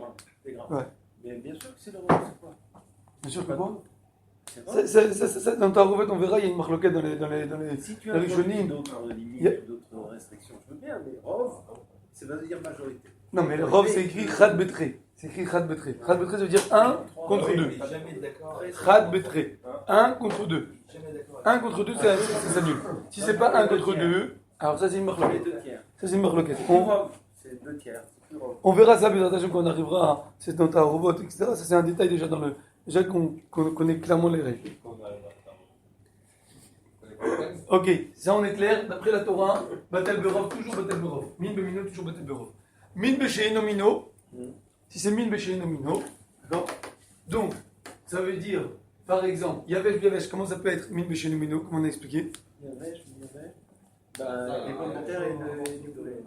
des grammes. Ouais. Mais bien sûr que c'est le rôle, c'est quoi? Bien sûr que quoi? C'est vrai. Dans ta rouvette, on verra, il y a une marloquette dans les Si tu dans as les chenilles. d'autres Il y a- limites, d'autres restrictions, je veux bien, mais rov, ça veut dire majorité. Non, mais le rov, c'est écrit Khat Betré. C'est écrit Khat Betré. Khat Betré, ça veut dire 1 contre 2. Jamais d'accord. Khat Betré. 1 contre 2. Jamais d'accord. 1 contre 2, ça s'annule. Si c'est pas 1 contre 2, alors ça, c'est une marloquette. Ça, c'est une marloquette. C'est 2 tiers. C'est plus rond. On verra ça, mais attention, quand on arrivera à c'est dans ta robot, etc. Ça, c'est un détail déjà déjà qu'on connaît clairement les règles. Ok, ça on est clair. D'après la Torah, Batel Berov, toujours Batel Berov. Min Bemino, toujours Batel Berov. Min Becheino Mino, si c'est Min Becheino Mino, d'accord. Donc, ça veut dire, par exemple, Yavesh Yavesh, comment ça peut être Min Becheino Mino, comme on a expliqué? Yavesh. Les pommes de terre et du blé.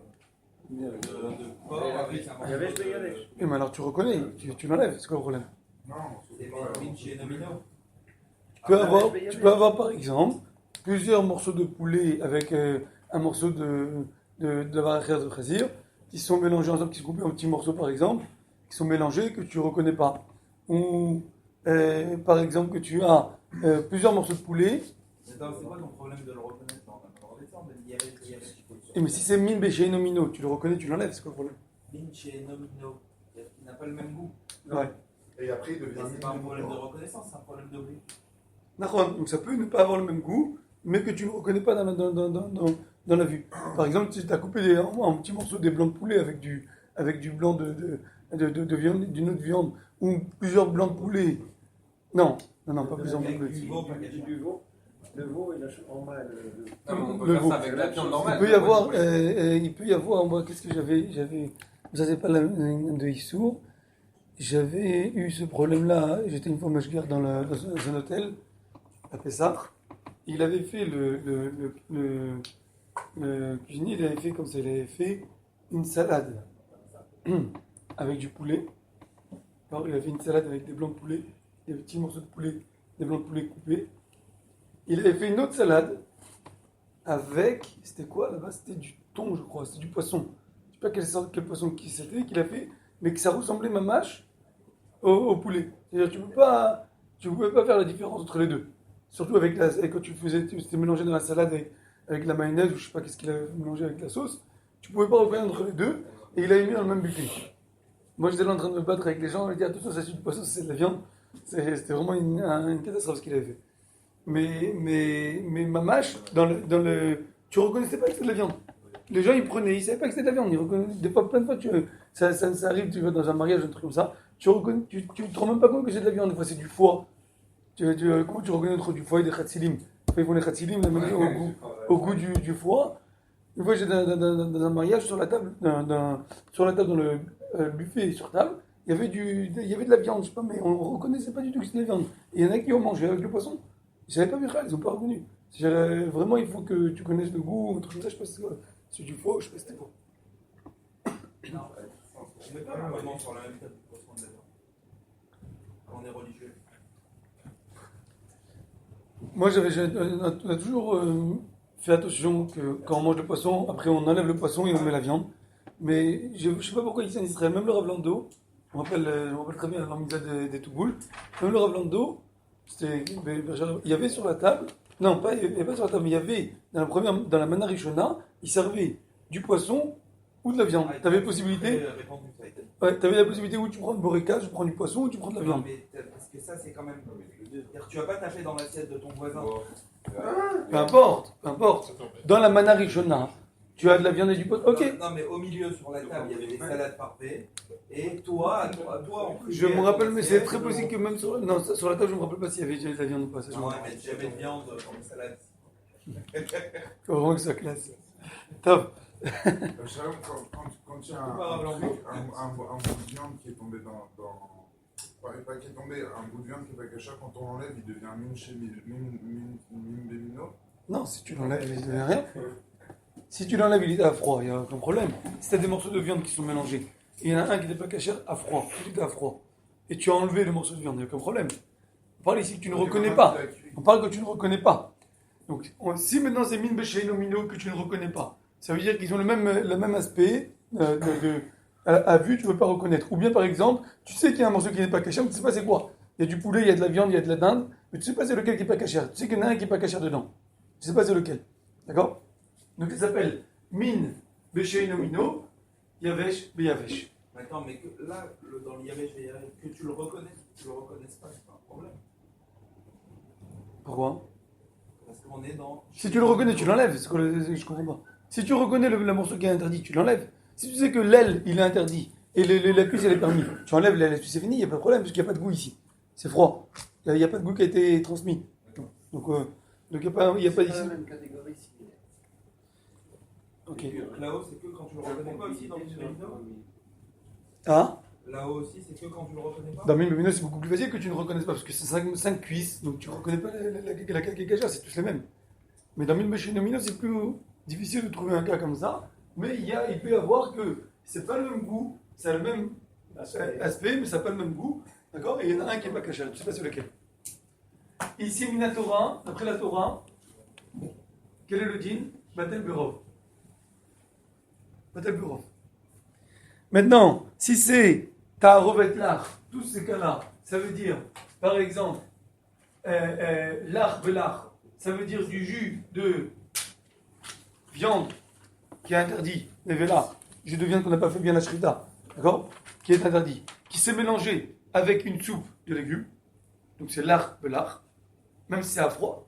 De porc avec un Yavesh, Yavesh. Eh, mais alors tu reconnais, tu l'enlèves, c'est quoi le problème? Non, C'est Min chez Nomino. Tu peux avoir par exemple plusieurs morceaux de poulet avec un morceau de la varachère de chazir qui sont mélangés ensemble, qui sont coupés en petits morceaux par exemple, qui sont mélangés que tu ne reconnais pas. Ou par exemple que tu as plusieurs morceaux de poulet. Attends, c'est quoi ton problème de le reconnaître dans Yavesh. Mais si c'est min béché nomino, tu le reconnais, tu l'enlèves, c'est quoi le problème? Min chez Nomino. Il n'a pas le même goût. Ouais. Et après, il devient C'est pas un problème de reconnaissance, c'est un problème de goût. D'accord. Donc ça peut ne pas avoir le même goût, mais que tu ne reconnais pas dans la vue. Par exemple, si tu as coupé en petits morceaux des blancs de poulet avec du blanc de viande, d'une autre viande, ou plusieurs blancs de poulet. Non, pas plusieurs blancs de poulet. Du veau. Le veau, il a en mal. On peut Le faire veau. ça avec la viande normale. Il peut y avoir, moi, qu'est-ce que j'avais, ça c'est pas de Issour, j'avais eu ce problème-là, j'étais une fois mashguer dans un hôtel, à Pessah, il avait fait le cuisinier, il avait fait comme ça, il avait fait une salade avec du poulet. Alors, il avait fait une salade avec des blancs de poulet, des petits morceaux de poulet, des blancs de poulet coupés. Il avait fait une autre salade avec, c'était quoi là-bas? C'était du thon, je crois, c'était du poisson. Je ne sais pas quel poisson c'était qu'il a fait, mais que ça ressemblait mamache au poulet. C'est-à-dire tu pouvais pas faire la différence entre les deux. Surtout avec quand c'était mélangé dans la salade avec la mayonnaise ou je sais pas qu'est-ce qu'il a mélangé avec la sauce. Tu pouvais pas reconnaître entre les deux et il l'avait mis dans le même buffet. Moi j'étais là en train de me battre avec les gens, je dit attention, ça c'est du poisson, ça c'est de la viande. C'était vraiment une catastrophe ce qu'il avait fait. Mais mamache, tu reconnaissais pas que c'était de la viande. Les gens ils prenaient, ils savaient pas que c'était de la viande. Des fois, plein de fois, ça arrive, tu vas dans un mariage, un truc comme ça, tu te rends même pas compte que c'est de la viande. Des fois c'est du foie. Comment tu reconnais entre du foie et des khatsilim? Ils font les khatsilim au goût du foie. Une fois, j'étais dans un mariage sur la table, dans le buffet sur table, il y avait de la viande, je sais pas, mais on ne reconnaissait pas du tout que c'était de la viande. Et il y en a qui ont mangé avec le poisson. Ils ne savaient pas Michal, ils n'ont pas reconnu. Vraiment, il faut que tu connaisses le goût, un truc comme ça, je sais pas si c'est quoi. C'est du foie, je sais pas si c'était quoi. Non, on ne met pas vraiment sur la même table de poisson de la viande. Quand on est religieux. Moi, on a toujours fait attention que quand on mange le poisson, après on enlève le poisson et on met la viande. Mais je ne sais pas pourquoi ici en Israël, même le Rav Lando, je me rappelle très bien la mise des Touboul, même le Rav Lando, il y avait sur la table, non, il y avait pas sur la table, mais il y avait dans la Mana Rishona, il servait du poisson ou de la viande. Tu avais la possibilité. Ouais, tu avais la possibilité où tu prends de boréka, tu prends du poisson ou tu prends de la viande. Parce que ça, c'est quand même. Tu vas pas taper dans l'assiette de ton voisin. Peu importe. Dans la Mana Rishona, tu as de la viande et du poisson. Ok. Non, mais au milieu, sur la table, il y avait des salades parfaites. Et toi, en plus. Je me rappelle, mais c'est très possible que même sur la table, je me rappelle pas s'il y avait déjà de la viande ou pas. Ça, Non, mais jamais de viande comme salade. Faut vraiment que ça classe. Top. Quand il y a un bout de viande qui est tombé pas qui est tombé, un bout de viande qui est pas caché, quand on l'enlève, il devient min bémino. Non, si tu l'enlèves, il ne devient rien. Si tu l'enlèves, il est à froid, il n'y a aucun problème. Si tu as des morceaux de viande qui sont mélangés, et il y en a un qui n'est pas caché à froid, tout est à froid, et tu as enlevé le morceau de viande, il n'y a aucun problème. On parle ici que tu ne reconnais pas. On parle que tu ne reconnais pas. Donc, si maintenant c'est min béché nomino que tu ne reconnais pas, ça veut dire qu'ils ont le même aspect à vue, tu ne veux pas reconnaître. Ou bien par exemple, tu sais qu'il y a un morceau qui n'est pas caché, mais tu ne sais pas c'est quoi. Il y a du poulet, il y a de la viande, il y a de la dinde, mais tu ne sais pas c'est lequel qui n'est pas caché. Tu sais qu'il y en a un qui n'est pas caché dedans. Tu ne sais pas c'est lequel. D'accord? Donc il s'appelle min béché nomino, yavesh beyavesh. Attends, mais que là, dans le yavesh que tu le reconnaisses pas, c'est pas un problème. Pourquoi? Parce qu'on est dans. Si tu le reconnais, tu l'enlèves. Je comprends pas. Si tu reconnais le morceau qui est interdit, tu l'enlèves. Si tu sais que l'aile, il est interdit, et la cuisse, elle est permis, tu enlèves l'aile, c'est fini, il n'y a pas de problème, parce qu'il n'y a pas de goût ici. C'est froid. Il n'y a pas de goût qui a été transmis. Donc il n'y a pas C'est d'ici. la même catégorie similaire. Ok. Là-haut, c'est que quand tu le reconnais pas aussi dans le Mino. Ah, Là-haut aussi, c'est que quand tu le reconnais pas. dans Mine c'est beaucoup plus facile que tu ne reconnaisses pas, parce que c'est 5 cuisses, donc tu ne reconnais pas la cacagère, c'est tous les mêmes. Mais dans Mine c'est plus difficile de trouver un cas comme ça, mais il peut y avoir que c'est pas le même goût, c'est le même aspect, mais ça n'a pas le même goût, d'accord? Et il y en a un qui n'est pas caché, je ne sais pas sur lequel. Ici, Minatora, après la Torah, quel est le din? Batel Burov. Batel Burov. Maintenant, si c'est Ta'arovet l'art, tous ces cas-là, ça veut dire, par exemple, l'art belach, ça veut dire du jus de viande qui est interdit, les vélas, jus de viande qu'on n'a pas fait bien la shrita, d'accord? Qui est interdit, qui s'est mélangé avec une soupe de légumes, donc c'est l'art belach, même si c'est à froid,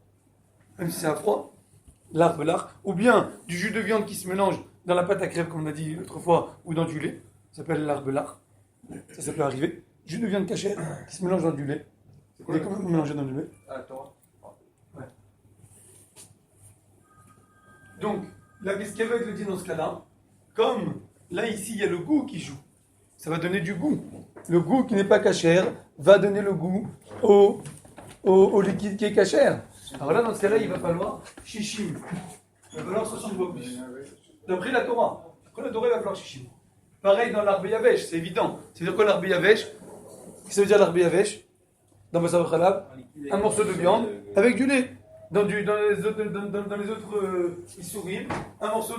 l'art belach, ou bien du jus de viande qui se mélange dans la pâte à crêpes, comme on a dit l'autre fois, ou dans du lait, ça s'appelle l'art belach, ça peut arriver, jus de viande cachère qui se mélange dans du lait, il est quand même mélangé dans du lait. Ah, Torah. Ouais. Donc, là, qu'est-ce qu'il va être le dit dans ce cas-là? Comme là, ici, il y a le goût qui joue. Ça va donner du goût. Le goût qui n'est pas cachère va donner le goût au liquide qui est cachère. Alors là, dans ce cas-là, il va falloir shishim. Il va falloir 60 fois plus. D'après la Torah. Après la Torah, il va falloir shishim. Pareil dans l'arbre yavesh, c'est évident. C'est-à-dire quoi l'arbre yavesh? Qu'est-ce que ça veut dire l'arbre yavesh? Dans Massar Khalab, un morceau de viande avec du lait. Dans les autres issourim, un morceau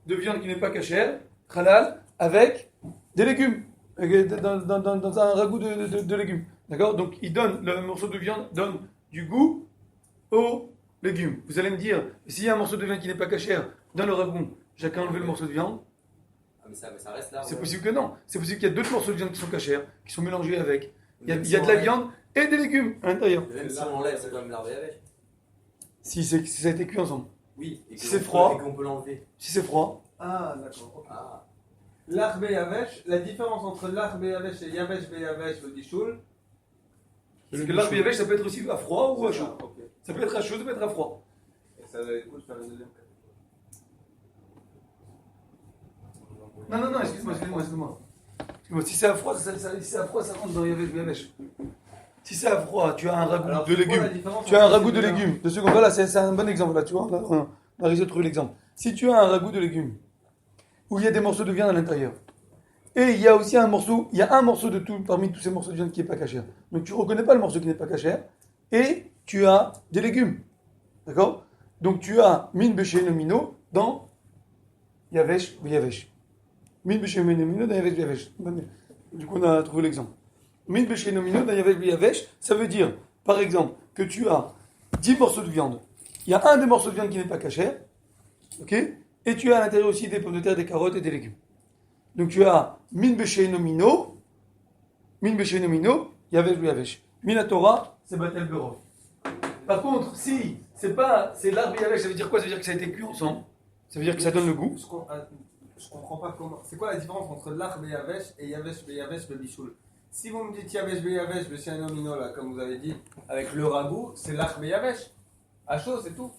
de viande qui n'est pas cachère, halal, avec des légumes. Dans un ragoût de légumes. D'accord? Donc il donne, le morceau de viande donne du goût aux légumes. Vous allez me dire, s'il y a un morceau de viande qui n'est pas cachère dans le ragoût, j'ai qu'à enlever le morceau de viande. Ah, mais ça reste là. C'est possible que non. C'est possible qu'il y a d'autres morceaux de viande qui sont cachères, qui sont mélangés avec. Il y a de la viande et des légumes à l'intérieur. Même si on l'enlève, c'est quand même l'arbre avec. Si ça a été cuit ensemble. Oui, et Si c'est froid. Et qu'on peut l'enlever. Si c'est froid. Ah, d'accord. Ok. Ah. L'arbe et Yavesh, la différence entre l'arbe et Yavesh et Yavesh et Yavesh, le Dishoul. Parce que l'arbre yavesh, ça peut être aussi à froid ou à chaud. Ok. Ça peut être à chaud, ça peut être à froid. Et ça va être cool de faire le deuxième cas. Non, excuse-moi. Si c'est à froid, ça rentre dans yavesh. Si c'est à froid, tu as un ragoût Alors, de c'est quoi la légumes. différence Tu as un entre ragoût ces de deux-là légumes. De seconde, voilà, c'est un bon exemple là, tu vois. On a réussi à trouver l'exemple. Si tu as un ragoût de légumes, où il y a des morceaux de viande à l'intérieur, et il y a aussi un morceau de tout, parmi tous ces morceaux de viande qui n'est pas cachère. Donc tu ne reconnais pas le morceau qui n'est pas cachère, et tu as des légumes. D'accord? Donc tu as min b'sheino mino dans yavesh b'yavesh. Min b'sheino mino dans yavesh b'yavesh. Du coup, on a trouvé l'exemple. Min b'sheino mino dans yavesh b'yavesh, ça veut dire, par exemple, que tu as 10 morceaux de viande. Il y a un des morceaux de viande qui n'est pas cachère, ok? Et tu as à l'intérieur aussi des pommes de terre, des carottes et des légumes. Donc tu as min b'sheino mino, yavesh b'yavesh. Min Torah, c'est batel berov. Par contre, si c'est l'arbre yavesh, ça veut dire quoi? Ça veut dire que ça a été cuit ensemble. Ça veut dire que ça donne le goût. Je comprends pas comment. C'est quoi la différence entre l'arbe et Yavesh et Yavesh le Bishoul? Si vous me dites Yavesh le Sianomino, là, comme vous avez dit, avec le ragoût, c'est l'arbe et Yavesh. À chaud, c'est tout.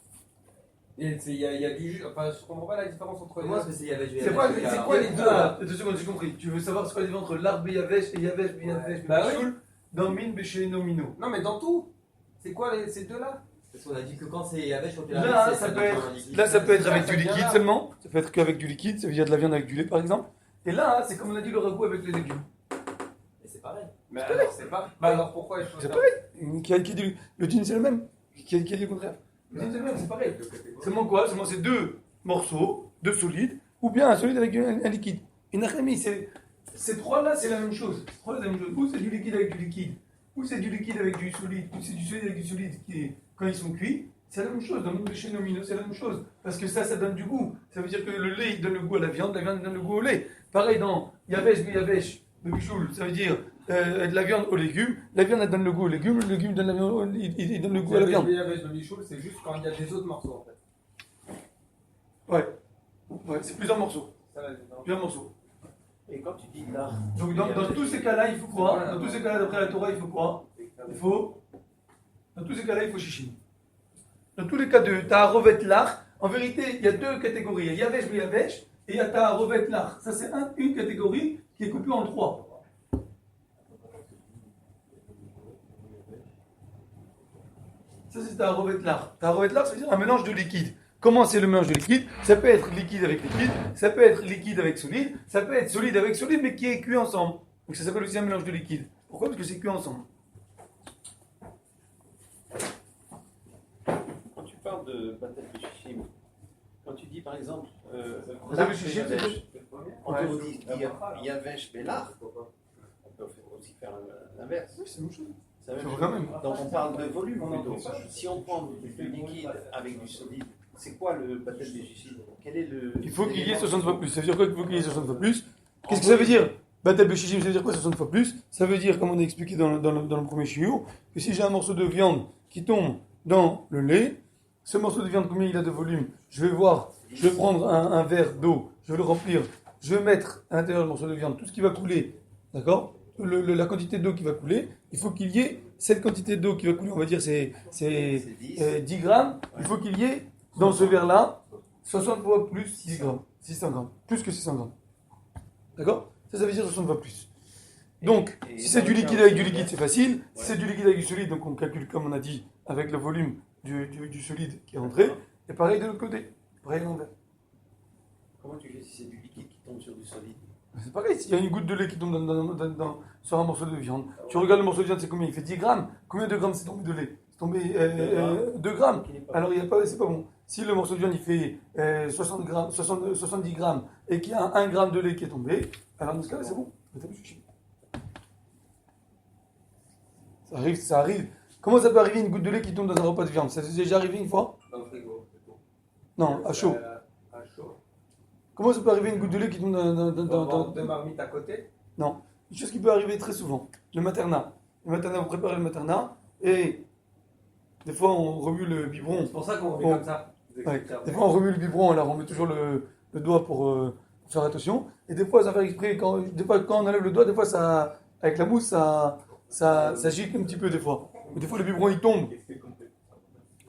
Il y a du jus. Enfin, je comprends pas la différence entre les Comment deux. est-ce que c'est Yavesh C'est quoi les deux là? 2 secondes, j'ai compris. Tu veux savoir ce qu'on dit entre l'arbre yavesh et yavesh Bah oui. b'yavesh dans min b'sheino mino. Non, mais dans tout. C'est quoi ces deux là? Parce qu'on a dit que quand c'est Yavesh, on Là, ça peut être avec du liquide seulement. Ça peut être qu'avec du liquide. Ça veut dire de la viande avec du lait, par exemple. Et là, c'est comme on a dit le ragoût avec les légumes. Et c'est pareil. Mais alors, c'est pas. Bah alors pourquoi il faut C'est ça? pareil. Qui dit le din, c'est le même. Qui a dit le contraire? Le din, c'est le même, c'est pareil. Seulement quoi? Seulement c'est 2 morceaux, 2 solides, ou bien un solide avec un liquide. Et Nachami, ces 3 là, c'est la même chose. Ou c'est du liquide avec du liquide, ou c'est du liquide avec du solide, ou c'est du solide avec du solide quand ils sont cuits. C'est la même chose. Dans le chez Nomino, c'est la même chose. Parce que ça donne du goût. Ça veut dire que le lait, il donne le goût à la viande donne le goût au lait. Pareil dans Yavesh, le bichoul, ça veut dire de la viande aux légumes. La viande, elle donne le goût aux légumes. Le légume donne la viande, il donne le goût à la viande. Yavesh le Bishoul, c'est juste quand il y a des autres morceaux en fait. Ouais. Ouais, c'est plusieurs morceaux. Ça, la différence. Plusieurs morceaux. Et quand tu dis là, Donc dans tous ces cas-là, il faut quoi? Dans tous ces cas-là, d'après la Torah, il faut quoi? Dans tous ces cas-là, il faut shishim. Dans tous les cas de Ta'arovet Lach, en vérité, il y a deux catégories. Il y a Yavesh et Yavesh, et il y a Ta'arovet Lach. Ça, c'est une catégorie qui est coupée en trois. Ça, c'est Ta'arovet Lach. Ta'arovet Lach, c'est-à-dire un mélange de liquide. Comment c'est le mélange de liquide? Ça peut être liquide avec liquide, ça peut être liquide avec solide, ça peut être solide avec solide, mais qui est cuit ensemble. Donc ça s'appelle aussi un mélange de liquide. Pourquoi? Parce que c'est cuit ensemble. quand tu parles de Batel Beshishim, quand tu dis par exemple, Batel Beshishim, on peut dire Yavesh Belach, on peut aussi faire l'inverse. Oui, c'est la même chose. C'est la même C'est chose. quand même. Donc on parle de volume plutôt. Si on prend du liquide avec du solide, c'est quoi le Batel Beshishim? Quel est le. Il faut qu'il y ait 60 fois plus. Ça veut dire quoi qu'il faut qu'il y ait 60 fois plus? Qu'est-ce que ça veut dire? Batel Beshishim, ça veut dire quoi 60 fois plus? Ça veut dire, comme on a expliqué dans le premier shiur, que si j'ai un morceau de viande qui tombe dans le lait, ce morceau de viande, combien il a de volume? Je vais voir, je vais prendre un verre d'eau, je vais le remplir, je vais mettre à l'intérieur du morceau de viande tout ce qui va couler, d'accord? La quantité d'eau qui va couler, il faut qu'il y ait cette quantité d'eau qui va couler, on va dire c'est 10 grammes, il faut qu'il y ait dans ce verre-là 60 fois plus 6 grammes, 600 grammes, plus que 600 grammes. D'accord? Ça veut dire 60 fois plus. Donc, si c'est du liquide avec du liquide, c'est facile. Si c'est du liquide avec du solide, donc on calcule, comme on a dit, avec le volume du solide qui est rentré. Et pareil de l'autre côté. Pareil à l'envers. Comment tu fais si c'est du liquide qui tombe sur du solide? C'est pareil, s'il y a une goutte de lait qui tombe sur un morceau de viande, tu regardes le morceau de viande, c'est combien? Il fait 10 grammes. Combien de grammes c'est tombé de lait? C'est tombé 2 grammes. Alors c'est pas bon. Si le morceau de viande il fait 60 grammes, 70 grammes et qu'il y a 1 gramme de lait qui est tombé, alors dans ce cas-là, c'est bon. Ça arrive. Comment ça peut arriver une goutte de lait qui tombe dans un repas de viande? Ça s'est déjà arrivé une fois? Dans le frigo, c'est tout. Non, à chaud. À chaud. Comment ça peut arriver une goutte de lait qui tombe dans Deux marmites à côté. Non, une chose qui peut arriver très souvent. Le maternat. Le maternat, vous préparez le maternat et des fois on remue le biberon. C'est pour ça qu'on remet Bon. comme ça. Ouais. Des fois on remue le biberon, alors on met toujours le doigt pour faire attention. Et des fois ça fait exprès, quand on enlève le doigt, des fois ça, avec la mousse, ça gicle un petit peu des fois. Ou des fois le biberon il tombe.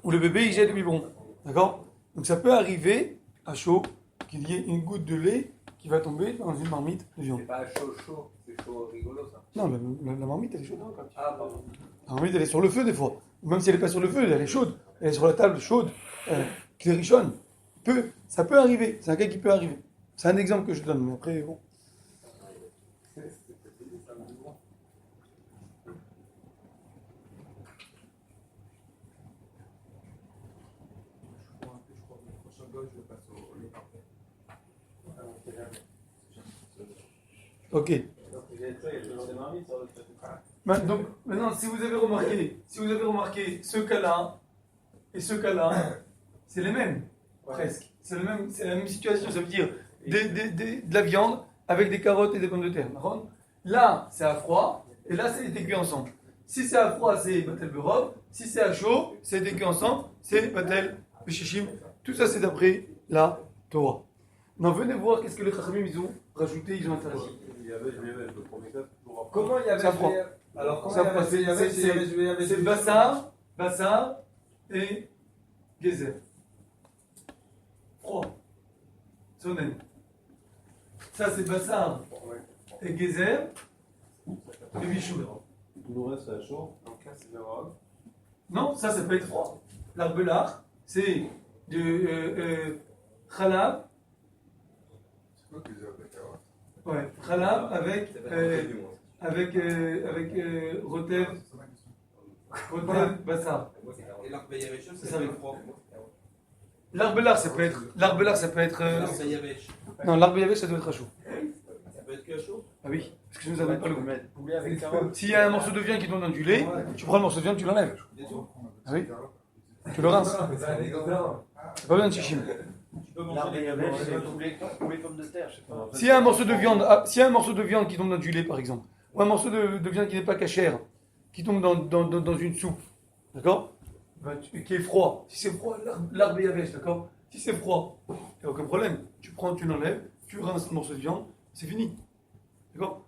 Ou le bébé il jette le biberon. D'accord? Donc ça peut arriver à chaud qu'il y ait une goutte de lait qui va tomber dans une marmite de viande. C'est pas chaud, c'est chaud rigolo ça. Non, la marmite elle est chaude. Ah, pardon. La marmite elle est sur le feu des fois. Ou même si elle n'est pas sur le feu, elle est chaude. Elle est sur la table chaude, clairichonne. Ça peut arriver, c'est un cas qui peut arriver. C'est un exemple que je donne, mais après, bon. Ok. Donc, maintenant, si vous avez remarqué ce cas-là et ce cas-là, c'est les mêmes, presque. C'est la même situation, ça veut dire de la viande avec des carottes et des pommes de terre. Là, c'est à froid, et là, c'est été cuit ensemble. Si c'est à froid, c'est Batel Berov. Si c'est à chaud, c'est été cuit ensemble, c'est Batel Beshishim. Tout ça, c'est d'après la Torah. Non, venez voir qu'est-ce que les Chachamim, ils ont rajouté, ils ont interdit. Comment il y avait Ça prend. Alors, comment Ça il y avait c'est Bassar et Gezer. Froid. Sonnen. Ça, c'est Bassar et Gezer et Bichour. Tout le reste, c'est à chaud. Donc là, c'est le robe. Non, ça peut être froid. L'arbelard, c'est du Khalab. C'est quoi qu'ils appellent carotte? Ouais, Khalab avec Rotev Bassar. Et l'arbre Yavesh, C'est c'est ça, avec oui. froid. L'arbre ça peut être. L'arbre Yavesh. Non, l'arbre Yavesh, ça doit être à chaud. Ça peut être que à chaud. Ah oui, parce que nous n'avons pas le goût. Poulet avec carotte. S'il y a un morceau de viande qui tombe dans du lait, tu prends le morceau de viande, tu l'enlèves. Ah oui, tu le rinces. C'est pas bien de chichim. Tu peux manger L'arbre les Yavesh, c'est poulet pommes de terre, je sais pas. S'il y a un morceau de viande qui tombe dans du lait, par exemple, ou un morceau de viande qui n'est pas cachère, qui tombe dans une soupe, d'accord, qui est froid. Si c'est froid, l'arbre Yavesh, d'accord, Si c'est froid, il n'y a aucun problème. Tu prends, tu l'enlèves, tu rinces le morceau de viande, c'est fini. D'accord?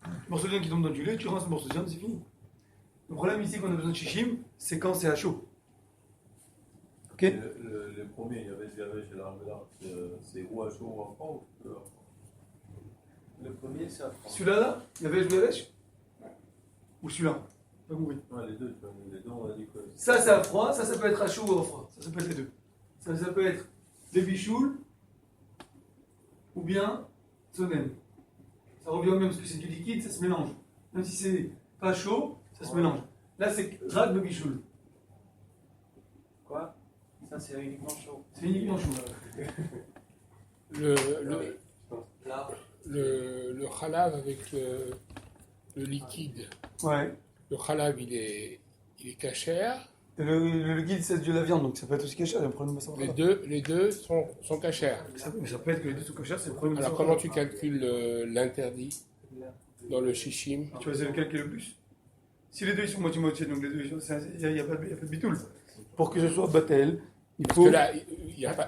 Le morceau de viande qui tombe dans du lait, tu rinces le morceau de viande, c'est fini. Le problème ici qu'on a besoin de shishim, c'est quand c'est à chaud. Ok? Les premiers, il y avait ce gavage et l'arbre, c'est ou à chaud ou à froid ou le premier, c'est à froid. Celui-là, là, il y avait le gavèche? Ou celui-là? Pas compris. Ouais, les deux, on a dit que. Ça, c'est à froid, ça peut être à chaud ou à froid. Ça peut être les deux. Ça peut être des bichoules ou bien soden. Ça revient au même parce que c'est du liquide, ça se mélange. Même si c'est pas chaud, ça se mélange. Là, c'est rag de bichoule. Quoi? Ça, c'est uniquement chaud. C'est uniquement chaud. Là. Le halav avec le liquide. Ouais. Le halav, il est cachère. Le liquide, c'est de la viande, donc ça peut être aussi caché. Le problème, ça Les deux sont cachères. ça peut être que les deux sont cachés, c'est le problème. Alors comment tu calcules l'interdit dans le shishim? Tu vas essayer de calculer le plus. Si les deux ils sont moitié-moitié, donc les deux, il n'y a pas de bitoul. Pour que ce soit batel, il Parce faut. que là, il n'y a pas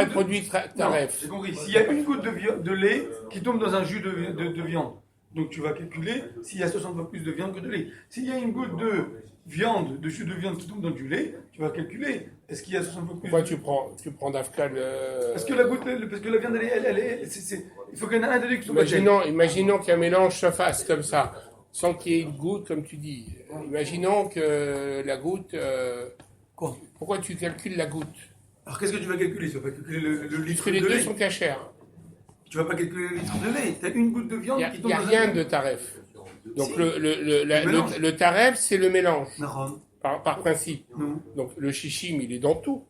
de produit taref. J'ai compris. S'il y a une goutte de lait qui tombe dans un jus de viande, donc tu vas calculer s'il y a 60 fois plus de viande que de lait. S'il y a une goutte de viande, de jus de viande qui tombe dans du lait, tu vas calculer est-ce qu'il y a 60 fois plus. Pourquoi tu prends d'Afka Parce que la viande, il faut qu'il y en ait un de deux qui soit batel. Imaginons qu'un mélange se fasse comme ça, sans qu'il y ait une goutte, comme tu dis. Imaginons que la goutte. Quoi? Pourquoi tu calcules la goutte? Alors qu'est-ce que tu vas calculer? Tu vas pas calculer le Parce litre que les de deux lait. sont cachères. Tu vas pas calculer le litre de lait. Tu as une goutte de viande qui Il tombe n'y a dans un rien jus. de taref. Donc Si. le taref, c'est le mélange, Non. par principe. Non. Donc le shishim, il est dans tout.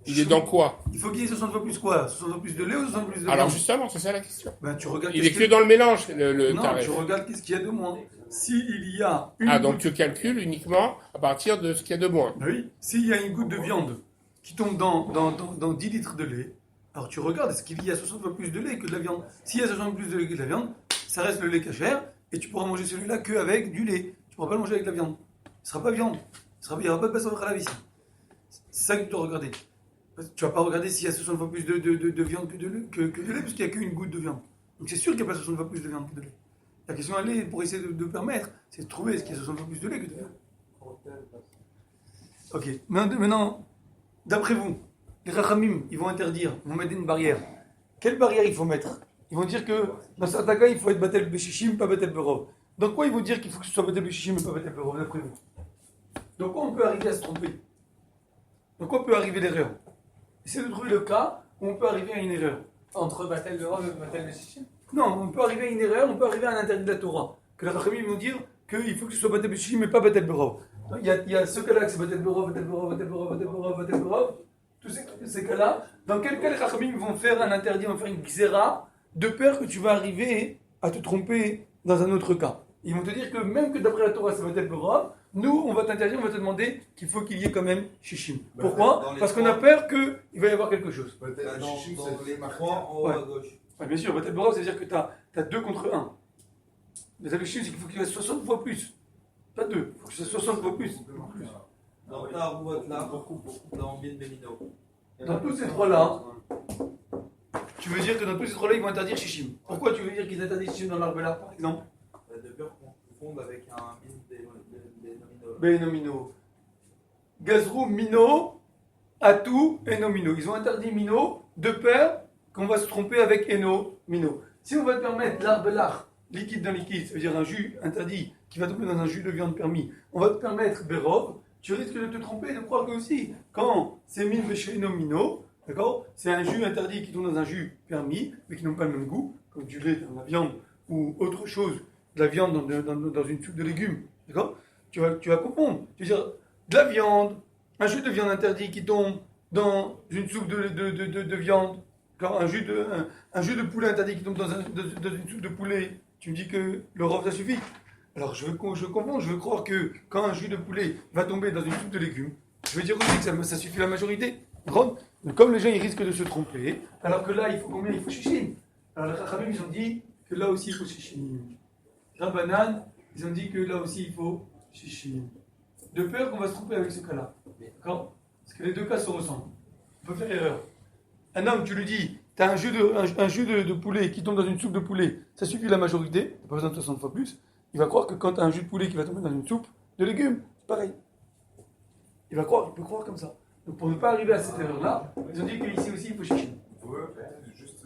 Il est dans quoi? Il faut qu'il y ait 60 fois plus quoi? 60 fois plus de lait ou 60 fois plus de Alors viande? justement, c'est ça la question. Ben, tu regardes Il est que dans le mélange, le Non, taref. tu regardes qu'est-ce qu'il y a de moins. S'il y a une Ah, donc goutte... tu calcules uniquement à partir de ce qu'il y a de moins. Oui. S'il y a une goutte de viande qui tombe dans 10 litres de lait, alors tu regardes, est-ce qu'il y a 60 fois plus de lait que de la viande? S'il y a 60 fois plus de lait que de la viande, ça reste le lait cachère, et tu pourras manger celui-là qu'avec du lait. Tu ne pourras pas le manger avec la viande. Ce ne sera pas viande. Il n'y aura pas de passage à la ici. C'est ça que tu dois regarder. Tu ne vas pas regarder s'il y a 60 fois plus de viande que de lait, parce qu'il n'y a qu'une goutte de viande. Donc c'est sûr qu'il n'y a pas 60 fois plus de viande que de lait. La question, elle est, pour essayer de permettre, c'est de trouver est-ce qu'il y a 60 fois plus de lait que de viande. Ok. Maintenant, d'après vous, les Rachamim, ils vont interdire, ils vont mettre une barrière. Quelle barrière il faut mettre? Ils vont dire que dans certains cas, il faut être Batel Beshishim, pas Batel Berov. Donc quoi ils vont dire qu'il faut que ce soit Batel Beshishim et pas Batel Berov, d'après vous? Donc quoi on peut arriver à se tromper? Donc quoi peut arriver l'erreur? Essayez de trouver le cas où on peut arriver à une erreur. Entre Batel de Rov et Batel de Shishim? Non, on peut arriver à une erreur, on peut arriver à un interdit de la Torah. Que les Rachamim vont dire qu'il faut que ce soit Batel Beshishim et pas Batel Berov. Il y a ce cas-là que c'est Batel Berov, Batel Berov, Batel Berov, Batel Berov, Batel Berov. Tous ces cas-là, dans quel cas les Rachamim vont faire un interdit, vont faire une xéra, de peur que tu vas arriver à te tromper dans un autre cas. Ils vont te dire que même que d'après la Torah c'est Batel Berov, nous on va t'interdire, on va te demander qu'il faut qu'il y ait quand même Shishim. Pourquoi? Parce qu'on a peur qu'il va y avoir quelque chose. Peut-être Dans Shishim, les c'est marqué. trois en haut Ouais. à gauche. Ouais, bien sûr, Batel Berov, c'est-à-dire que tu as 2 contre 1. Les Shishim, c'est qu'il faut qu'il y ait 60 fois plus. Pas 2, il faut que ce soit 60 fois plus. Dans ta route là, dans Bin Benino. Dans tous ces trois-là, tu veux dire que dans tous ces trois-là, ils vont interdire Shishim. Pourquoi tu veux dire qu'ils interdisent Shishim dans l'Arbela, par exemple? De peur qu'on confonde avec un Bin Benino. Benomino. Gazrou, Mino, Atou, Enomino. Ils ont interdit Mino de peur qu'on va se tromper avec Eno, Mino. Si on va te permettre l'Arbelach, liquide dans liquide, ça veut dire un jus interdit qui va tomber dans un jus de viande permis, on va te permettre Berov, tu risques de te tromper et de croire que aussi, quand c'est Min Vesheno Mino, d'accord, c'est un jus interdit qui tombe dans un jus permis, mais qui n'ont pas le même goût, comme du lait dans la viande ou autre chose, de la viande dans une soupe de légumes, d'accord, tu vas confondre. Tu veux dire, de la viande, un jus de viande interdit qui tombe dans une soupe de viande, d'accord, un jus de poulet interdit qui tombe dans une soupe de poulet, tu me dis que le rov ça suffit. Alors je comprends, je veux croire que quand un jus de poulet va tomber dans une soupe de légumes, je veux dire aussi que ça suffit la majorité. Donc, comme les gens ils risquent de se tromper, alors que là il faut combien? Il faut Shishim. Alors les Chachamim ils ont dit que là aussi il faut Shishim. Rabbanan, ils ont dit que là aussi il faut Shishim. De peur qu'on va se tromper avec ce cas-là. D'accord? Parce que les deux cas se ressemblent. on peut faire erreur. Un homme, tu lui dis, tu as un jus de poulet qui tombe dans une soupe de poulet, ça suffit la majorité, tu n'as pas besoin de 60 fois plus. Il va croire que quand tu as un jus de poulet qui va tomber dans une soupe de légumes, c'est pareil. Il peut croire comme ça. Donc pour ne pas arriver à cette erreur-là, ils ont dit qu'ici aussi il faut chercher. Juste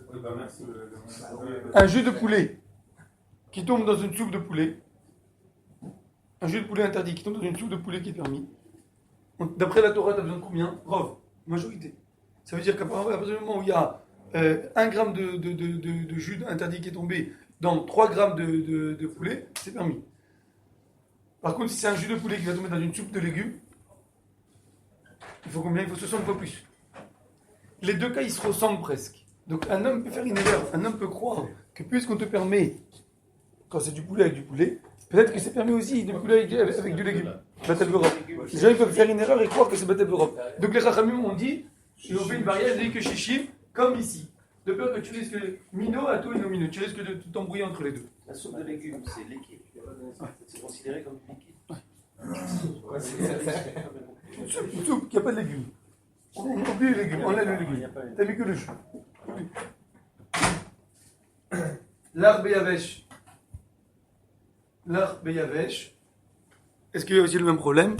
Un jus de poulet qui tombe dans une soupe de poulet, un jus de poulet interdit qui tombe dans une soupe de poulet qui est permis. D'après la Torah, tu as besoin de combien? Rov, majorité. Ça veut dire qu'à partir du moment où il y a 1 gramme de jus interdit qui est tombé dans 3 grammes de poulet, c'est permis. Par contre, si c'est un jus de poulet qui va tomber dans une soupe de légumes, il faut combien? Il faut 60 fois plus. Les deux cas, ils se ressemblent presque. Donc un homme peut faire une erreur. Un homme peut croire que puisqu'on te permet, quand c'est du poulet avec du poulet, peut-être que c'est permis aussi du poulet avec du légume. Batel Borov. Les gens ils peuvent faire une erreur et croire que c'est Batel Borov. Donc les Chachamim ont dit, ils ont fait une variable, ils ont dit que Shishim, comme ici. De peur que tu risques Mino à tout et non Mino. Tu risques de t'embrouiller entre les deux. La soupe de légumes, c'est liquide. C'est considéré comme liquide. Une soupe qui n'a pas de légumes. On oublie les légumes, on enlève les légumes. T'as mis que le chou. L'art Beyavesh. L'art Beyavesh. Est-ce qu'il y a aussi le même problème?